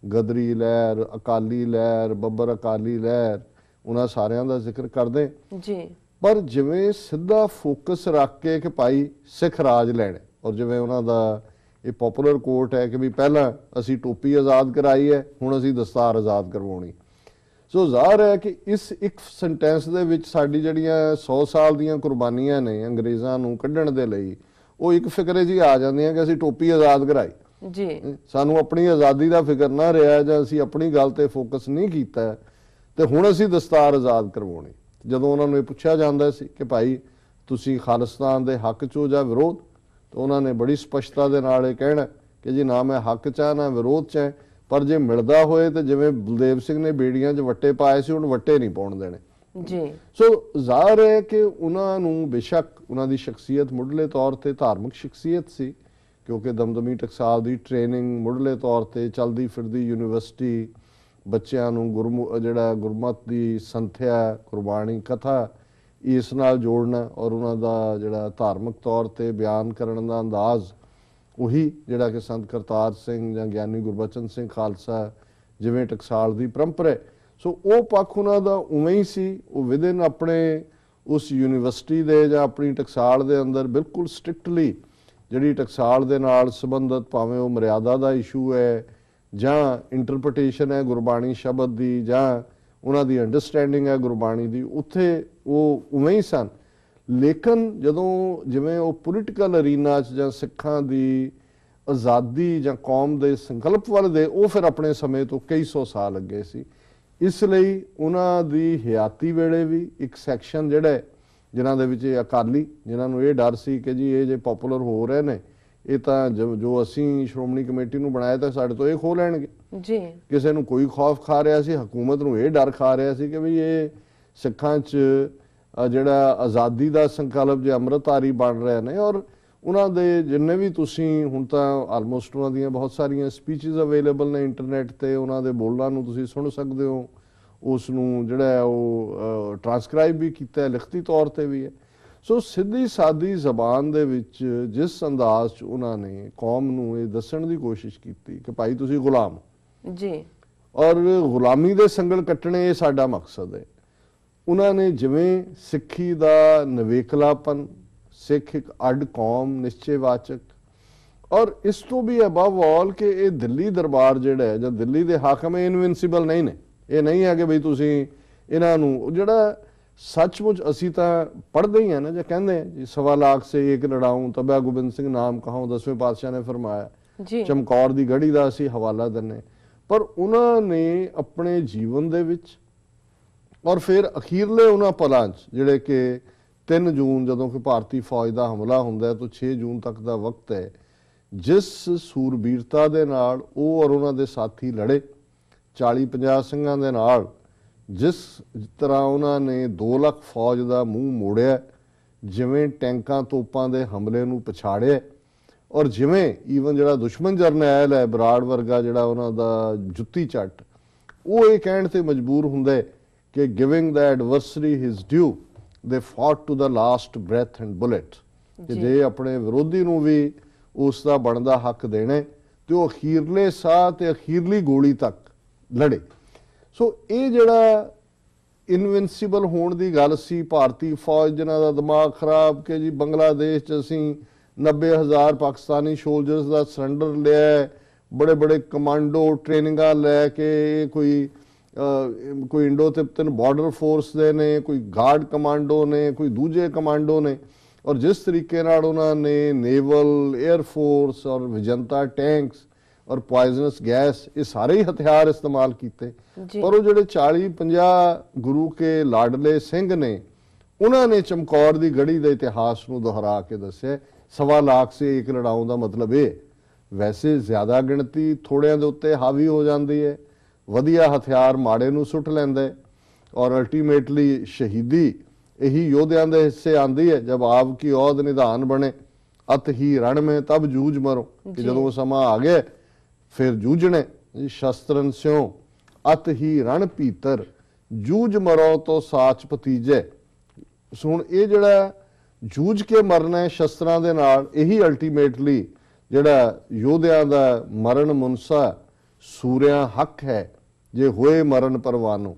ਗਦਰੀ ਲਹਿਰ, ਅਕਾਲੀ ਲਹਿਰ, ਬੱਬਰ ਅਕਾਲੀ ਲਹਿਰ, ਉਹਨਾਂ ਸਾਰਿਆਂ ਦਾ ਜ਼ਿਕਰ ਕਰਦੇ ਪਰ ਜਿਵੇਂ ਸਿੱਧਾ ਫੋਕਸ ਰੱਖ ਕੇ ਕਿ ਭਾਈ ਸਿੱਖ ਰਾਜ ਲੈਣੇ, ਔਰ ਜਿਵੇਂ ਉਹਨਾਂ ਦਾ ਇਹ ਪਪੂਲਰ ਕੋਟ ਹੈ ਕਿ ਵੀ ਪਹਿਲਾਂ ਅਸੀਂ ਟੋਪੀ ਆਜ਼ਾਦ ਕਰਾਈ ਹੈ, ਹੁਣ ਅਸੀਂ ਦਸਤਾਰ ਆਜ਼ਾਦ ਕਰਵਾਉਣੀ। ਸੋ ਜ਼ਾਹਰ ਹੈ ਕਿ ਇਸ ਇੱਕ ਸੈਂਟੈਂਸ ਦੇ ਵਿੱਚ ਸਾਡੀ ਜਿਹੜੀਆਂ 100 ਸਾਲ ਦੀਆਂ ਕੁਰਬਾਨੀਆਂ ਨੇ ਅੰਗਰੇਜ਼ਾਂ ਨੂੰ ਕੱਢਣ ਦੇ ਲਈ, ਉਹ ਇੱਕ ਫਿਕਰੇ ਜੀ ਆ ਜਾਂਦੀਆਂ ਕਿ ਅਸੀਂ ਟੋਪੀ ਆਜ਼ਾਦ ਕਰਾਈ, ਸਾਨੂੰ ਆਪਣੀ ਆਜ਼ਾਦੀ ਦਾ ਫਿਕਰ ਨਾ ਰਿਹਾ ਜਾਂ ਅਸੀਂ ਆਪਣੀ ਗੱਲ ਤੇ ਫੋਕਸ ਨਹੀਂ ਕੀਤਾ ਤੇ ਹੁਣ ਅਸੀਂ ਦਸਤਾਰ ਆਜ਼ਾਦ ਕਰਵਾਉਣੀ। ਜਦੋਂ ਉਹਨਾਂ ਨੂੰ ਇਹ ਪੁੱਛਿਆ ਜਾਂਦਾ ਸੀ ਕਿ ਭਾਈ ਤੁਸੀਂ ਖਾਲਿਸਤਾਨ ਦੇ ਹੱਕ 'ਚ ਹੋ ਜਾਂ ਵਿਰੋਧ, ਤਾਂ ਉਹਨਾਂ ਨੇ ਬੜੀ ਸਪਸ਼ਟਤਾ ਦੇ ਨਾਲ ਇਹ ਕਹਿਣਾ ਕਿ ਜੀ ਨਾ ਮੈਂ ਹੱਕ 'ਚ ਆ ਨਾ ਵਿਰੋਧ 'ਚ ਹੈ, ਪਰ ਜੇ ਮਿਲਦਾ ਹੋਏ ਤੇ ਜਿਵੇਂ ਬਲਦੇਵ ਸਿੰਘ ਨੇ ਬੇੜੀਆਂ 'ਚ ਵੱਟੇ ਪਾਏ ਸੀ, ਹੁਣ ਵੱਟੇ ਨਹੀਂ ਪਾਉਣ ਦੇਣੇ। ਸੋ ਜ਼ਾਹਰ ਹੈ ਕਿ ਉਹਨਾਂ ਨੂੰ ਬੇਸ਼ੱਕ ਉਹਨਾਂ ਦੀ ਸ਼ਖਸੀਅਤ ਮੁੱਢਲੇ ਤੌਰ ਤੇ ਧਾਰਮਿਕ ਸ਼ਖਸੀਅਤ ਸੀ, ਕਿਉਂਕਿ ਦਮਦਮੀ ਟਕਸਾਲ ਦੀ ਟ੍ਰੇਨਿੰਗ ਮੁੱਢਲੇ ਤੌਰ ਤੇ ਚੱਲਦੀ ਫਿਰਦੀ ਯੂਨੀਵਰਸਿਟੀ, ਬੱਚਿਆਂ ਨੂੰ ਜਿਹੜਾ ਗੁਰਮਤ ਦੀ ਸੰਥਿਆ, ਗੁਰਬਾਣੀ ਕਥਾ ਇਸ ਨਾਲ ਜੋੜਨਾ, ਔਰ ਉਹਨਾਂ ਦਾ ਜਿਹੜਾ ਧਾਰਮਿਕ ਤੌਰ ਤੇ ਬਿਆਨ ਕਰਨ ਦਾ ਅੰਦਾਜ਼ ਉਹੀ ਜਿਹੜਾ ਕਿ ਸੰਤ ਕਰਤਾਰ ਸਿੰਘ ਜਾਂ ਗਿਆਨੀ ਗੁਰਬਚਨ ਸਿੰਘ ਖਾਲਸਾ ਜਿਵੇਂ ਟਕਸਾਲ ਦੀ ਪਰੰਪਰਾ। ਸੋ ਉਹ ਪੱਖ ਉਹਨਾਂ ਦਾ ਉਵੇਂ ਹੀ ਸੀ। ਉਹ ਵਿਦਿਨ ਆਪਣੇ ਉਸ ਯੂਨੀਵਰਸਿਟੀ ਦੇ ਜਾਂ ਆਪਣੀ ਟਕਸਾਲ ਦੇ ਅੰਦਰ ਬਿਲਕੁਲ ਸਟ੍ਰਿਕਟਲੀ ਜਿਹੜੀ ਟਕਸਾਲ ਦੇ ਨਾਲ ਸੰਬੰਧਿਤ, ਭਾਵੇਂ ਉਹ ਮਰਿਆਦਾ ਦਾ ਇਸ਼ੂ ਹੈ ਜਾਂ ਇੰਟਰਪ੍ਰੀਟੇਸ਼ਨ ਹੈ ਗੁਰਬਾਣੀ ਸ਼ਬਦ ਦੀ, ਜਾਂ ਉਹਨਾਂ ਦੀ ਅੰਡਰਸਟੈਂਡਿੰਗ ਹੈ ਗੁਰਬਾਣੀ ਦੀ, ਉੱਥੇ ਉਹ ਉਵੇਂ ਹੀ ਸਨ। ਲੇਕਿਨ ਜਦੋਂ ਜਿਵੇਂ ਉਹ ਪੋਲੀਟੀਕਲ ਅਰੀਨਾ 'ਚ ਜਾਂ ਸਿੱਖਾਂ ਦੀ ਆਜ਼ਾਦੀ ਜਾਂ ਕੌਮ ਦੇ ਸੰਕਲਪ ਵੱਲ ਦੇ, ਉਹ ਫਿਰ ਆਪਣੇ ਸਮੇਂ ਤੋਂ ਕਈ ਸੌ ਸਾਲ ਅੱਗੇ ਸੀ। ਇਸ ਲਈ ਉਹਨਾਂ ਦੀ ਹਯਾਤੀ ਵੇਲੇ ਵੀ ਇੱਕ ਸੈਕਸ਼ਨ ਜਿਹੜਾ ਹੈ ਜਿਨ੍ਹਾਂ ਦੇ ਵਿੱਚ ਅਕਾਲੀ, ਜਿਨ੍ਹਾਂ ਨੂੰ ਇਹ ਡਰ ਸੀ ਕਿ ਜੀ ਇਹ ਜੇ ਪੋਪੂਲਰ ਹੋ ਰਹੇ ਨੇ, ਇਹ ਤਾਂ ਜੋ ਅਸੀਂ ਸ਼੍ਰੋਮਣੀ ਕਮੇਟੀ ਨੂੰ ਬਣਾਇਆ ਤਾਂ ਸਾਡੇ ਤੋਂ ਇਹ ਖੋਹ ਲੈਣਗੇ ਜੀ। ਕਿਸੇ ਨੂੰ ਕੋਈ ਖੌਫ ਖਾ ਰਿਹਾ ਸੀ, ਹਕੂਮਤ ਨੂੰ ਇਹ ਡਰ ਖਾ ਰਿਹਾ ਸੀ ਕਿ ਵੀ ਇਹ ਸਿੱਖਾਂ 'ਚ ਜਿਹੜਾ ਆਜ਼ਾਦੀ ਦਾ ਸੰਕਲਪ ਜੇ ਅੰਮ੍ਰਿਤਧਾਰੀ ਬਣ ਰਹੇ ਨੇ। ਔਰ ਉਹਨਾਂ ਦੇ ਜਿੰਨੇ ਵੀ ਤੁਸੀਂ ਹੁਣ ਤਾਂ ਆਲਮੋਸਟ ਉਹਨਾਂ ਦੀਆਂ ਬਹੁਤ ਸਾਰੀਆਂ ਸਪੀਚਿਸ ਅਵੇਲੇਬਲ ਨੇ ਇੰਟਰਨੈਟ ਤੇ, ਉਹਨਾਂ ਦੇ ਬੋਲਾਂ ਨੂੰ ਤੁਸੀਂ ਸੁਣ ਸਕਦੇ ਹੋ, ਉਸ ਨੂੰ ਜਿਹੜਾ ਉਹ ਟ੍ਰਾਂਸਕ੍ਰਾਈਬ ਵੀ ਕੀਤਾ ਹੈ, ਲਿਖਤੀ ਤੌਰ ਤੇ ਵੀ ਹੈ। ਸੋ ਸਿੱਧੀ ਸਾਦੀ ਜ਼ਬਾਨ ਦੇ ਵਿੱਚ ਜਿਸ ਅੰਦਾਜ਼ 'ਚ ਉਹਨਾਂ ਨੇ ਕੌਮ ਨੂੰ ਇਹ ਦੱਸਣ ਦੀ ਕੋਸ਼ਿਸ਼ ਕੀਤੀ ਕਿ ਭਾਈ ਤੁਸੀਂ ਗੁਲਾਮ ਜੀ, ਔਰ ਗੁਲਾਮੀ ਦੇ ਸੰਗਲ ਕੱਟਣੇ ਇਹ ਸਾਡਾ ਮਕਸਦ ਹੈ। ਉਹਨਾਂ ਨੇ ਜਿਵੇਂ ਸਿੱਖੀ ਦਾ ਨਵੇਕਲਾਪਨ, ਸਿੱਖ ਇੱਕ ਅੱਡ ਕੌਮ, ਨਿਸ਼ਚੇਵਾਚਕ, ਔਰ ਇਸ ਤੋਂ ਵੀ ਅਬਵ ਆਲ ਕਿ ਇਹ ਦਿੱਲੀ ਦਰਬਾਰ ਜਿਹੜਾ ਹੈ ਜਾਂ ਦਿੱਲੀ ਦੇ ਹਾਕਮ ਇਨਵਿੰਸੀਬਲ ਨਹੀਂ ਨੇ। ਇਹ ਨਹੀਂ ਹੈ ਕਿ ਬਈ ਤੁਸੀਂ ਇਹਨਾਂ ਨੂੰ, ਜਿਹੜਾ ਸੱਚਮੁੱਚ ਅਸੀਂ ਤਾਂ ਪੜ੍ਹਦੇ ਹੀ ਹਾਂ ਨਾ, ਜੇ ਕਹਿੰਦੇ ਆ ਜੀ 1.25 ਲੱਖ ਸੇ ਇੱਕ ਲੜਾਊਂ ਤਬਿਆ ਗੋਬਿੰਦ ਸਿੰਘ ਨਾਮ ਕਹਾਉਂ, 10ਵੇਂ ਪਾਤਸ਼ਾਹ ਨੇ ਫਰਮਾਇਆ। ਚਮਕੌਰ ਦੀ ਗੜੀ ਦਾ ਅਸੀਂ ਹਵਾਲਾ ਦਿੰਨੇ, ਪਰ ਉਹਨਾਂ ਨੇ ਆਪਣੇ ਜੀਵਨ ਦੇ ਵਿੱਚ ਔਰ ਫਿਰ ਅਖੀਰਲੇ ਉਹਨਾਂ ਪਲਾਂ 'ਚ ਜਿਹੜੇ ਕਿ 3 ਜੂਨ ਜਦੋਂ ਕਿ ਭਾਰਤੀ ਫੌਜ ਦਾ ਹਮਲਾ ਹੁੰਦਾ ਤਾਂ 6 ਜੂਨ ਤੱਕ ਦਾ ਵਕਤ ਹੈ, ਜਿਸ ਸੂਰਬੀਰਤਾ ਦੇ ਨਾਲ ਉਹ ਔਰ ਉਹਨਾਂ ਦੇ ਸਾਥੀ ਲੜੇ 40-50 ਸਿੰਘਾਂ ਦੇ ਨਾਲ, ਜਿਸ ਤਰ੍ਹਾਂ ਉਹਨਾਂ ਨੇ 2 ਲੱਖ ਫੌਜ ਦਾ ਮੂੰਹ ਮੋੜਿਆ, ਜਿਵੇਂ ਟੈਂਕਾਂ ਤੋਪਾਂ ਦੇ ਹਮਲੇ ਨੂੰ ਪਛਾੜਿਆ, ਔਰ ਜਿਵੇਂ ਈਵਨ ਜਿਹੜਾ ਦੁਸ਼ਮਣ ਜਰਨੈਲ ਹੈ ਬਰਾੜ ਵਰਗਾ, ਜਿਹੜਾ ਉਹਨਾਂ ਦਾ ਜੁੱਤੀ ਚੱਟ, ਉਹ ਇਹ ਕਹਿਣ ਤੇ ਮਜਬੂਰ ਹੁੰਦਾ ਹੈ ਕਿ giving the ਐਡਵਰਸਰੀ his due they fought to the last breath and bullet, ਕਿ ਜੇ ਆਪਣੇ ਵਿਰੋਧੀ ਨੂੰ ਵੀ ਉਸ ਦਾ ਬਣਦਾ ਹੱਕ ਦੇਣਾ ਤੇ ਉਹ ਅਖੀਰਲੇ ਸਾਹ ਤੇ ਅਖੀਰਲੀ ਗੋਲੀ ਤੱਕ ਲੜੇ। ਸੋ ਇਹ ਜਿਹੜਾ ਇਨਵਿੰਸੀਬਲ ਹੋਣ ਦੀ ਗੱਲ ਸੀ, ਭਾਰਤੀ ਫੌਜ ਜਿਨ੍ਹਾਂ ਦਾ ਦਿਮਾਗ ਖਰਾਬ ਕਿ ਜੀ ਬੰਗਲਾਦੇਸ਼ 'ਚ ਅਸੀਂ 90,000 ਪਾਕਿਸਤਾਨੀ ਸੋਲਜਰਸ ਦਾ ਸਰੈਂਡਰ ਲਿਆ, ਬੜੇ ਬੜੇ ਕਮਾਂਡੋ ਟ੍ਰੇਨਿੰਗਾਂ ਲੈ ਕੇ, ਕੋਈ ਇੰਡੋ ਤਿੱਬਤਨ ਬਾਰਡਰ ਫੋਰਸ ਦੇ ਨੇ, ਕੋਈ ਗਾਰਡ ਕਮਾਂਡੋ ਨੇ, ਕੋਈ ਦੂਜੇ ਕਮਾਂਡੋ ਨੇ, ਔਰ ਜਿਸ ਤਰੀਕੇ ਨਾਲ ਉਹਨਾਂ ਨੇ ਨੇਵਲ, 에ਅਰ ਫੋਰਸ ਔਰ ਵਿਜੰਤਾ ਟੈਂਕਸ ਔਰ ਪੋਇਜ਼ਨਸ ਗੈਸ, ਇਹ ਸਾਰੇ ਹੀ ਹਥਿਆਰ ਇਸਤੇਮਾਲ ਕੀਤੇ। ਪਰ ਉਹ ਜਿਹੜੇ 40-50 ਗੁਰੂ ਕੇ ਲਾਡਲੇ ਸਿੰਘ ਨੇ, ਉਹਨਾਂ ਨੇ ਚਮਕੌਰ ਦੀ ਗੜੀ ਦੇ ਇਤਿਹਾਸ ਨੂੰ ਦੁਹਰਾ ਕੇ ਦੱਸਿਆ 1.25 ਲੱਖ ਸੇ ਇੱਕ ਲੜਾਉਣ ਦਾ ਮਤਲਬ ਇਹ। ਵੈਸੇ ਜ਼ਿਆਦਾ ਗਿਣਤੀ ਥੋੜਿਆਂ ਦੇ ਉੱਤੇ ਹਾਵੀ ਹੋ ਜਾਂਦੀ ਹੈ, ਵਧੀਆ ਹਥਿਆਰ ਮਾੜੇ ਨੂੰ ਸੁੱਟ ਲੈਂਦਾ ਹੈ, ਔਰ ਅਲਟੀਮੇਟਲੀ ਸ਼ਹੀਦੀ ਇਹੀ ਯੋਧਿਆਂ ਦੇ ਹਿੱਸੇ ਆਂਦੀ ਹੈ। ਜਬ ਆਪ ਕੀ ਔਦ ਨਿਧਾਨ ਬਣੇ ਅਤ ਹੀ ਰਣ ਮੇ ਤਬ ਜੂਝ ਮਰੋ, ਕਿ ਜਦੋਂ ਉਹ ਸਮਾਂ ਆ ਗਿਆ ਫਿਰ ਜੂਝਣੇ, ਸ਼ਸਤਰਨ ਸਿਉ ਅਤ ਹੀ ਰਣ ਭੀਤਰ ਜੂਝ ਮਰੋ ਤੋ ਸਾਚ ਭਤੀਜੇ। ਸੁਣ, ਇਹ ਜਿਹੜਾ ਜੂਝ ਕੇ ਮਰਨਾ ਹੈ ਸ਼ਸਤਰਾਂ ਦੇ ਨਾਲ, ਇਹੀ ਅਲਟੀਮੇਟਲੀ ਜਿਹੜਾ ਯੋਧਿਆਂ ਦਾ ਮਰਨ ਮੁਨਸਾ ਸੂਰਿਆਂ ਹੱਕ ਹੈ, ਜੇ ਹੋਏ ਮਰਨ ਪਰਵਾਨੋ।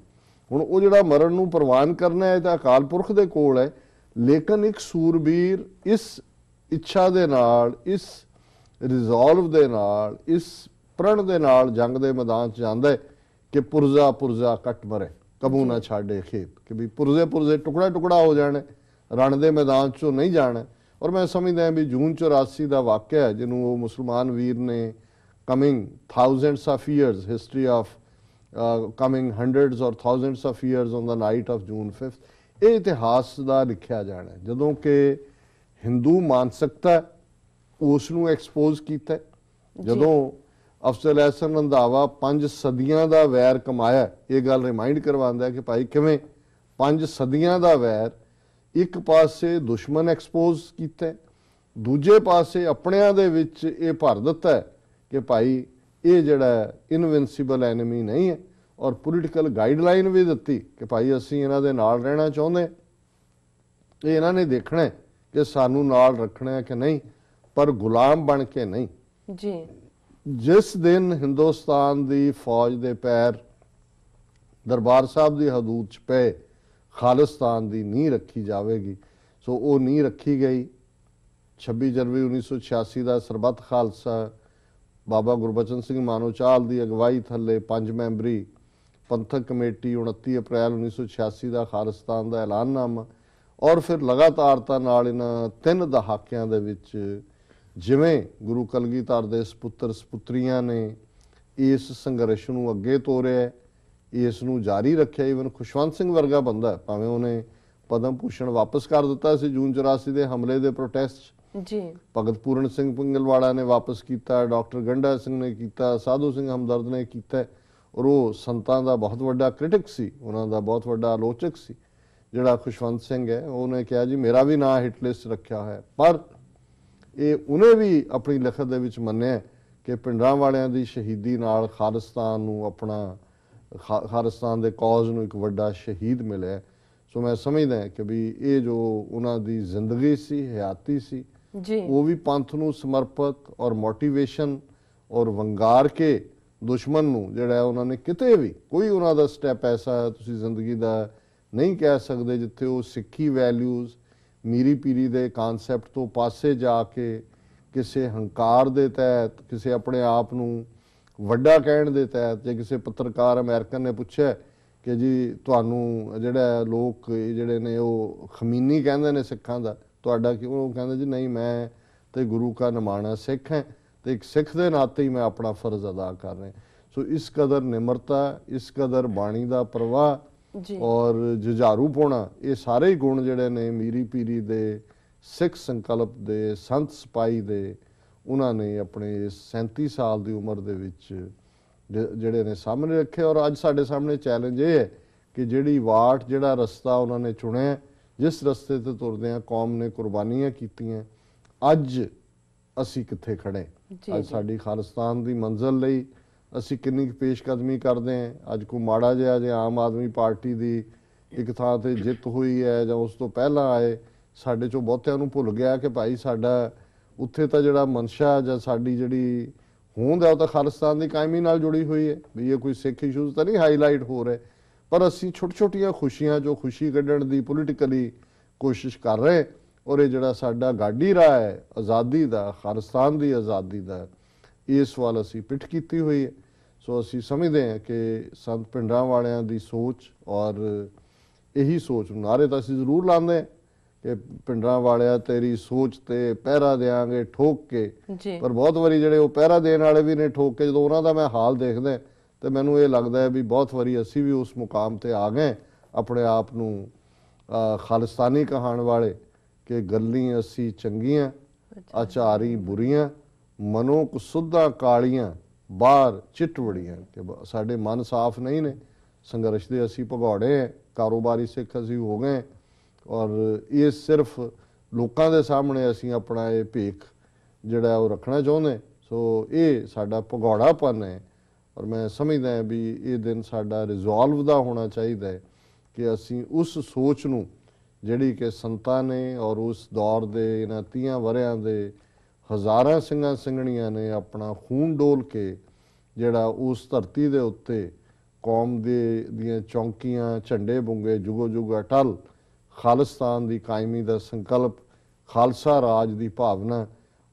ਹੁਣ ਉਹ ਜਿਹੜਾ ਮਰਨ ਨੂੰ ਪ੍ਰਵਾਨ ਕਰਨਾ ਹੈ ਤਾਂ ਅਕਾਲ ਪੁਰਖ ਦੇ ਕੋਲ ਹੈ, ਲੇਕਿਨ ਇੱਕ ਸੂਰਬੀਰ ਇਸ ਇੱਛਾ ਦੇ ਨਾਲ, ਇਸ ਰਿਜ਼ੋਲਵ ਦੇ ਨਾਲ, ਇਸ ਪ੍ਰਣ ਦੇ ਨਾਲ ਜੰਗ ਦੇ ਮੈਦਾਨ 'ਚ ਜਾਂਦਾ ਹੈ ਕਿ ਪੁਰਜ਼ਾ ਪੁਰਜ਼ਾ ਕੱਟ ਮਰੇ ਕਬੂ ਨਾ ਛਾੜੇ ਖੇਤ, ਕਿ ਵੀ ਪੁਰਜ਼ੇ ਪੁਰਜ਼ੇ ਟੁਕੜਾ ਟੁਕੜਾ ਹੋ ਜਾਣਾ, ਰਣ ਦੇ ਮੈਦਾਨ 'ਚੋਂ ਨਹੀਂ ਜਾਣਾ। ਔਰ ਮੈਂ ਸਮਝਦਾ ਵੀ ਜੂਨ 84 ਦਾ ਵਾਕਿਆ ਜਿਹਨੂੰ ਉਹ ਮੁਸਲਮਾਨ ਵੀਰ ਨੇ coming thousands of years, history of coming hundreds ਔਰ thousands of years on the night of June 5, ਇਹ ਇਤਿਹਾਸ ਦਾ ਲਿਖਿਆ ਜਾਣਾ, ਜਦੋਂ ਕਿ ਹਿੰਦੂ ਮਾਨਸਿਕਤਾ ਉਸ ਨੂੰ ਐਕਸਪੋਜ਼ ਕੀਤਾ, ਜਦੋਂ ਅਫਜ਼ਲ ਅਹਿਸਨ ਰੰਧਾਵਾ 5 ਸਦੀਆਂ ਦਾ ਵੈਰ ਕਮਾਇਆ। ਇਹ ਗੱਲ ਰਿਮਾਈਂਡ ਕਰਵਾਉਂਦਾ ਕਿ ਭਾਈ ਕਿਵੇਂ 5 ਸਦੀਆਂ ਦਾ ਵੈਰ ਇੱਕ ਪਾਸੇ ਦੁਸ਼ਮਣ ਐਕਸਪੋਜ਼ ਕੀਤਾ, ਦੂਜੇ ਪਾਸੇ ਆਪਣਿਆਂ ਦੇ ਵਿੱਚ ਇਹ ਭਰ ਦਿੱਤਾ ਕਿ ਭਾਈ ਇਹ ਜਿਹੜਾ ਇਨਵਿੰਸੀਬਲ ਐਨਮੀ ਨਹੀਂ ਹੈ, ਔਰ ਪੋਲੀਟੀਕਲ ਗਾਈਡਲਾਈਨ ਵੀ ਦਿੱਤੀ ਕਿ ਭਾਈ ਅਸੀਂ ਇਹਨਾਂ ਦੇ ਨਾਲ ਰਹਿਣਾ ਚਾਹੁੰਦੇ, ਇਹ ਇਹਨਾਂ ਨੇ ਦੇਖਣਾ ਕਿ ਸਾਨੂੰ ਨਾਲ ਰੱਖਣਾ ਹੈ ਕਿ ਨਹੀਂ, ਪਰ ਗੁਲਾਮ ਬਣ ਕੇ ਨਹੀਂ। ਜੀ, ਜਿਸ ਦਿਨ ਹਿੰਦੁਸਤਾਨ ਦੀ ਫੌਜ ਦੇ ਪੈਰ ਦਰਬਾਰ ਸਾਹਿਬ ਦੀ ਹਦੂਦ 'ਚ ਪਏ, ਖਾਲਿਸਤਾਨ ਦੀ ਨੀਂਹ ਰੱਖੀ ਜਾਵੇਗੀ। ਸੋ ਉਹ ਨੀਂਹ ਰੱਖੀ ਗਈ। 26 ਜਨਵਰੀ 1986 ਦਾ ਸਰਬੱਤ ਖਾਲਸਾ ਬਾਬਾ ਗੁਰਬਚਨ ਸਿੰਘ ਮਾਨੋਚਾਲ ਦੀ ਅਗਵਾਈ ਥੱਲੇ 5 ਮੈਂਬਰੀ ਪੰਥਕ ਕਮੇਟੀ 29 ਅਪ੍ਰੈਲ 1986 ਦਾ ਖਾਲਿਸਤਾਨ ਦਾ ਐਲਾਨਨਾਮਾ, ਔਰ ਫਿਰ ਲਗਾਤਾਰਤਾ ਨਾਲ ਇਹਨਾਂ 3 ਦਹਾਕਿਆਂ ਦੇ ਵਿੱਚ ਜਿਵੇਂ ਗੁਰੂ ਕਲਗੀਧਰ ਦੇ ਸਪੁੱਤਰ ਸਪੁੱਤਰੀਆਂ ਨੇ ਇਸ ਸੰਘਰਸ਼ ਨੂੰ ਅੱਗੇ ਤੋਰਿਆ, ਇਸ ਨੂੰ ਜਾਰੀ ਰੱਖਿਆ। ਈਵਨ ਖੁਸ਼ਵੰਤ ਸਿੰਘ ਵਰਗਾ ਬੰਦਾ, ਭਾਵੇਂ ਉਹਨੇ ਪਦਮ ਭੂਸ਼ਣ ਵਾਪਸ ਕਰ ਦਿੱਤਾ ਸੀ ਜੂਨ 84 ਦੇ ਹਮਲੇ ਦੇ ਪ੍ਰੋਟੈਸਟ ਜੀ, ਭਗਤ ਪੂਰਨ ਸਿੰਘ ਪਿੰਗਲਵਾੜਾ ਨੇ ਵਾਪਸ ਕੀਤਾ, ਡਾਕਟਰ ਗੰਡਾ ਸਿੰਘ ਨੇ ਕੀਤਾ, ਸਾਧੂ ਸਿੰਘ ਹਮਦਰਦ ਨੇ ਕੀਤਾ, ਔਰ ਉਹ ਸੰਤਾਂ ਦਾ ਬਹੁਤ ਵੱਡਾ ਕ੍ਰਿਟਿਕ ਸੀ, ਉਹਨਾਂ ਦਾ ਬਹੁਤ ਵੱਡਾ ਆਲੋਚਕ ਸੀ ਜਿਹੜਾ ਖੁਸ਼ਵੰਤ ਸਿੰਘ ਹੈ। ਉਹਨੇ ਕਿਹਾ ਜੀ ਮੇਰਾ ਵੀ ਨਾਂ ਹਿੱਟ ਲਿਸਟ ਰੱਖਿਆ ਹੋਇਆ, ਪਰ ਇਹ ਉਹਨੇ ਵੀ ਆਪਣੀ ਲਿਖਤ ਦੇ ਵਿੱਚ ਮੰਨਿਆ ਕਿ ਪਿੰਡਰਾਂ ਵਾਲਿਆਂ ਦੀ ਸ਼ਹੀਦੀ ਨਾਲ ਖਾਲਿਸਤਾਨ ਨੂੰ ਆਪਣਾ ਖਾਲਿਸਤਾਨ ਦੇ ਕੌਜ਼ ਨੂੰ ਇੱਕ ਵੱਡਾ ਸ਼ਹੀਦ ਮਿਲਿਆ। ਸੋ ਮੈਂ ਸਮਝਦਾ ਕਿ ਵੀ ਇਹ ਜੋ ਉਹਨਾਂ ਦੀ ਜ਼ਿੰਦਗੀ ਸੀ, ਹਯਾਤੀ ਸੀ ਜੀ, ਉਹ ਵੀ ਪੰਥ ਨੂੰ ਸਮਰਪਿਤ ਔਰ ਮੋਟੀਵੇਸ਼ਨ ਔਰ ਵੰਗਾਰ ਕੇ ਦੁਸ਼ਮਣ ਨੂੰ ਜਿਹੜਾ ਉਹਨਾਂ ਨੇ ਕਿਤੇ ਵੀ ਕੋਈ ਉਹਨਾਂ ਦਾ ਸਟੈਪ ਐਸਾ ਤੁਸੀਂ ਜ਼ਿੰਦਗੀ ਦਾ ਨਹੀਂ ਕਹਿ ਸਕਦੇ ਜਿੱਥੇ ਉਹ ਸਿੱਖੀ ਵੈਲਿਊਜ਼ ਮੀਰੀ ਪੀਰੀ ਦੇ ਕਨਸੈਪਟ ਤੋਂ ਪਾਸੇ ਜਾ ਕੇ ਕਿਸੇ ਹੰਕਾਰ ਦੇ ਤਹਿਤ, ਕਿਸੇ ਆਪਣੇ ਆਪ ਨੂੰ ਵੱਡਾ ਕਹਿਣ ਦੇ ਤਹਿਤ, ਜੇ ਕਿਸੇ ਪੱਤਰਕਾਰ ਅਮਰੀਕਨ ਨੇ ਪੁੱਛਿਆ ਕਿ ਜੀ ਤੁਹਾਨੂੰ ਜਿਹੜਾ ਲੋਕ ਜਿਹੜੇ ਨੇ ਉਹ ਖਮੀਨੀ ਕਹਿੰਦੇ ਨੇ ਸਿੱਖਾਂ ਦਾ, ਤੁਹਾਡਾ ਕਿਉਂ? ਉਹ ਕਹਿੰਦੇ ਜੀ ਨਹੀਂ, ਮੈਂ ਤੇ ਗੁਰੂ ਕਾ ਨਿਮਾਣਾ ਸਿੱਖ ਹੈ ਤੇ ਇੱਕ ਸਿੱਖ ਦੇ ਨਾਤੇ ਹੀ ਮੈਂ ਆਪਣਾ ਫਰਜ਼ ਅਦਾ ਕਰ ਰਿਹਾ। ਸੋ ਇਸ ਕਦਰ ਨਿਮਰਤਾ, ਇਸ ਕਦਰ ਬਾਣੀ ਦਾ ਪ੍ਰਵਾਹ ਔਰ ਜੁਝਾਰੂ ਪਾਉਣਾ, ਇਹ ਸਾਰੇ ਹੀ ਗੁਣ ਜਿਹੜੇ ਨੇ ਮੀਰੀ ਪੀਰੀ ਦੇ ਸਿੱਖ ਸੰਕਲਪ ਦੇ ਸੰਤ ਸਿਪਾਹੀ ਦੇ ਉਹਨਾਂ ਨੇ ਆਪਣੇ 37 ਸਾਲ ਦੀ ਉਮਰ ਦੇ ਵਿੱਚ ਜਿਹੜੇ ਨੇ ਸਾਹਮਣੇ ਰੱਖੇ। ਔਰ ਅੱਜ ਸਾਡੇ ਸਾਹਮਣੇ ਚੈਲੰਜ ਇਹ ਹੈ ਕਿ ਜਿਹੜੀ ਵਾਟ, ਜਿਹੜਾ ਰਸਤਾ ਉਹਨਾਂ ਨੇ ਚੁਣਿਆ, ਜਿਸ ਰਸਤੇ ਤੇ ਤੁਰਦੇ ਆ ਕੌਮ ਨੇ ਕੁਰਬਾਨੀਆਂ ਕੀਤੀਆਂ, ਅੱਜ ਅਸੀਂ ਕਿੱਥੇ ਖੜੇ, ਅੱਜ ਸਾਡੀ ਖਾਲਿਸਤਾਨ ਦੀ ਮੰਜ਼ਿਲ ਲਈ ਅਸੀਂ ਕਿੰਨੀ ਪੇਸ਼ਕਦਮੀ ਕਰਦੇ ਹਾਂ। ਅੱਜ ਕੋਈ ਮਾੜਾ ਜਿਹਾ ਜੇ ਆਮ ਆਦਮੀ ਪਾਰਟੀ ਦੀ ਇੱਕ ਥਾਂ ਤੇ ਜਿੱਤ ਹੋਈ ਹੈ ਜਾਂ ਉਸ ਤੋਂ ਪਹਿਲਾਂ ਆਏ, ਸਾਡੇ ਚੋਂ ਬਹੁਤਿਆਂ ਨੂੰ ਭੁੱਲ ਗਿਆ ਕਿ ਭਾਈ ਸਾਡਾ ਉੱਥੇ ਤਾਂ ਜਿਹੜਾ ਮਨਸ਼ਾ ਜਾਂ ਸਾਡੀ ਜਿਹੜੀ ਹੋਂਦ ਹੈ ਉਹ ਤਾਂ ਖਾਲਿਸਤਾਨ ਦੀ ਕਾਇਮੀ ਨਾਲ ਜੁੜੀ ਹੋਈ ਹੈ। ਵੀ ਇਹ ਕੋਈ ਸਿੱਖ ਇਸ਼ੂਜ਼ ਤਾਂ ਨਹੀਂ ਹਾਈਲਾਈਟ ਹੋ ਰਹੇ, ਪਰ ਅਸੀਂ ਛੋਟੀ ਛੋਟੀਆਂ ਖੁਸ਼ੀਆਂ ਜੋ ਖੁਸ਼ੀ ਕੱਢਣ ਦੀ ਪੋਲੀਟੀਕਲੀ ਕੋਸ਼ਿਸ਼ ਕਰ ਰਹੇ। ਔਰ ਇਹ ਜਿਹੜਾ ਸਾਡਾ ਗਾਡੀ ਰਾਹ ਹੈ ਆਜ਼ਾਦੀ ਦਾ, ਖਾਲਿਸਤਾਨ ਦੀ ਆਜ਼ਾਦੀ ਦਾ, ਇਸ ਵੱਲ ਅਸੀਂ ਪਿੱਠ ਕੀਤੀ ਹੋਈ ਹੈ। ਸੋ ਅਸੀਂ ਸਮਝਦੇ ਹਾਂ ਕਿ ਸੰਤ ਪਿੰਡਰਾਂ ਵਾਲਿਆਂ ਦੀ ਸੋਚ ਔਰ ਇਹੀ ਸੋਚ ਨੂੰ ਨਾਅਰੇ ਤਾਂ ਅਸੀਂ ਜ਼ਰੂਰ ਲਾਉਂਦੇ ਹਾਂ ਕਿ ਪਿੰਡਰਾਂ ਵਾਲਿਆ ਤੇਰੀ ਸੋਚ ਤੇ ਪਹਿਰਾ ਦੇਾਂਗੇ ਠੋਕ ਕੇ, ਪਰ ਬਹੁਤ ਵਾਰੀ ਜਿਹੜੇ ਉਹ ਪਹਿਰਾ ਦੇਣ ਵਾਲੇ ਵੀ ਨੇ ਠੋਕ ਕੇ, ਜਦੋਂ ਉਹਨਾਂ ਦਾ ਮੈਂ ਹਾਲ ਦੇਖਦਾ ਤੇ ਮੈਨੂੰ ਇਹ ਲੱਗਦਾ ਹੈ ਵੀ ਬਹੁਤ ਵਾਰੀ ਅਸੀਂ ਵੀ ਉਸ ਮੁਕਾਮ ਤੇ ਆ ਗਏ ਆਪਣੇ ਆਪ ਨੂੰ ਖਾਲਿਸਤਾਨੀ ਕਹਾਣ ਵਾਲੇ ਕਿ ਗੱਲੀਂ ਅਸੀਂ ਚੰਗੀਆਂ ਆਚਾਰੀ ਬੁਰੀਆਂ, ਮਨੋਂ ਕੁਸੁੱਧਾਂ ਕਾਲੀਆਂ ਬਾਹਰ ਚਿੱਟਵੜੀਆਂ, ਕਿ ਸਾਡੇ ਮਨ ਸਾਫ਼ ਨਹੀਂ ਨੇ, ਸੰਘਰਸ਼ ਦੇ ਅਸੀਂ ਭਗੌੜੇ ਹੈ, ਕਾਰੋਬਾਰੀ ਸਿੱਖ ਅਸੀਂ ਹੋ ਗਏ। ਔਰ ਇਹ ਸਿਰਫ ਲੋਕਾਂ ਦੇ ਸਾਹਮਣੇ ਅਸੀਂ ਆਪਣਾ ਇਹ ਭੇਖ ਜਿਹੜਾ ਉਹ ਰੱਖਣਾ ਚਾਹੁੰਦੇ। ਸੋ ਇਹ ਸਾਡਾ ਭਗੌੜਾਪਨ ਹੈ। ਔਰ ਮੈਂ ਸਮਝਦਾ ਹਾਂ ਵੀ ਇਹ ਦਿਨ ਸਾਡਾ ਰਿਜ਼ੋਲਵ ਦਾ ਹੋਣਾ ਚਾਹੀਦਾ ਹੈ ਕਿ ਅਸੀਂ ਉਸ ਸੋਚ ਨੂੰ ਜਿਹੜੀ ਕਿ ਸੰਤਾਂ ਨੇ ਔਰ ਉਸ ਦੌਰ ਦੇ ਇਹਨਾਂ 30 ਵਰ੍ਹਿਆਂ ਦੇ ਹਜ਼ਾਰਾਂ ਸਿੰਘਾਂ ਸਿੰਘਣੀਆਂ ਨੇ ਆਪਣਾ ਖੂਨ ਡੋਲ ਕੇ ਜਿਹੜਾ ਉਸ ਧਰਤੀ ਦੇ ਉੱਤੇ ਕੌਮ ਦੀਆਂ ਚੌਂਕੀਆਂ, ਝੰਡੇ ਬੁੰਗੇ ਜੁਗੋ ਜੁਗ ਅਟਲ, ਖਾਲਿਸਤਾਨ ਦੀ ਕਾਇਮੀ ਦਾ ਸੰਕਲਪ, ਖਾਲਸਾ ਰਾਜ ਦੀ ਭਾਵਨਾ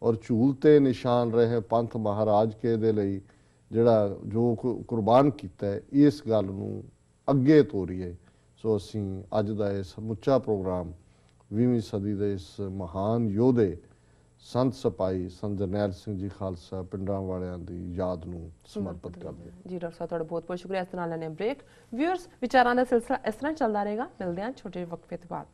ਔਰ ਝੂਲ ਤੇ ਨਿਸ਼ਾਨ ਰਹੇ ਪੰਥ ਮਹਾਰਾਜ ਕੇ ਦੇ ਲਈ ਜਿਹੜਾ ਜੋ ਕੁਰਬਾਨ ਕੀਤਾ ਹੈ, ਇਸ ਗੱਲ ਨੂੰ ਅੱਗੇ ਤੋਰੀਏ। ਸੋ ਅਸੀਂ ਅੱਜ ਦਾ ਇਹ ਸਮੁੱਚਾ ਪ੍ਰੋਗਰਾਮ 20ਵੀਂ ਸਦੀ ਦੇ ਇਸ ਮਹਾਨ ਯੋਧੇ ਸੰਤ ਸਿਪਾਹੀ ਸੰਤ ਜਰਨੈਲ ਸਿੰਘ ਜੀ ਖਾਲਸਾ ਪਿੰਡਰਾਂ ਵਾਲਿਆਂ ਦੀ ਯਾਦ ਨੂੰ ਸਮਰਪਿਤ ਕਰਦੇ ਜੀ। ਡਾਕਟਰ ਸਾਹਿਬ ਤੁਹਾਡਾ ਬਹੁਤ ਬਹੁਤ ਸ਼ੁਕਰੀਆ। ਇਸ ਨਾਲ ਲੈਣੇ ਬ੍ਰੇਕ। ਵਿਊਅਰਸ, ਵਿਚਾਰਾਂ ਦਾ ਸਿਲਸਿਲਾ ਇਸ ਤਰ੍ਹਾਂ ਚੱਲਦਾ ਰਹੇਗਾ। ਮਿਲਦੇ ਹਾਂ ਛੋਟੇ ਵਕਫੇ ਤੋਂ ਬਾਅਦ।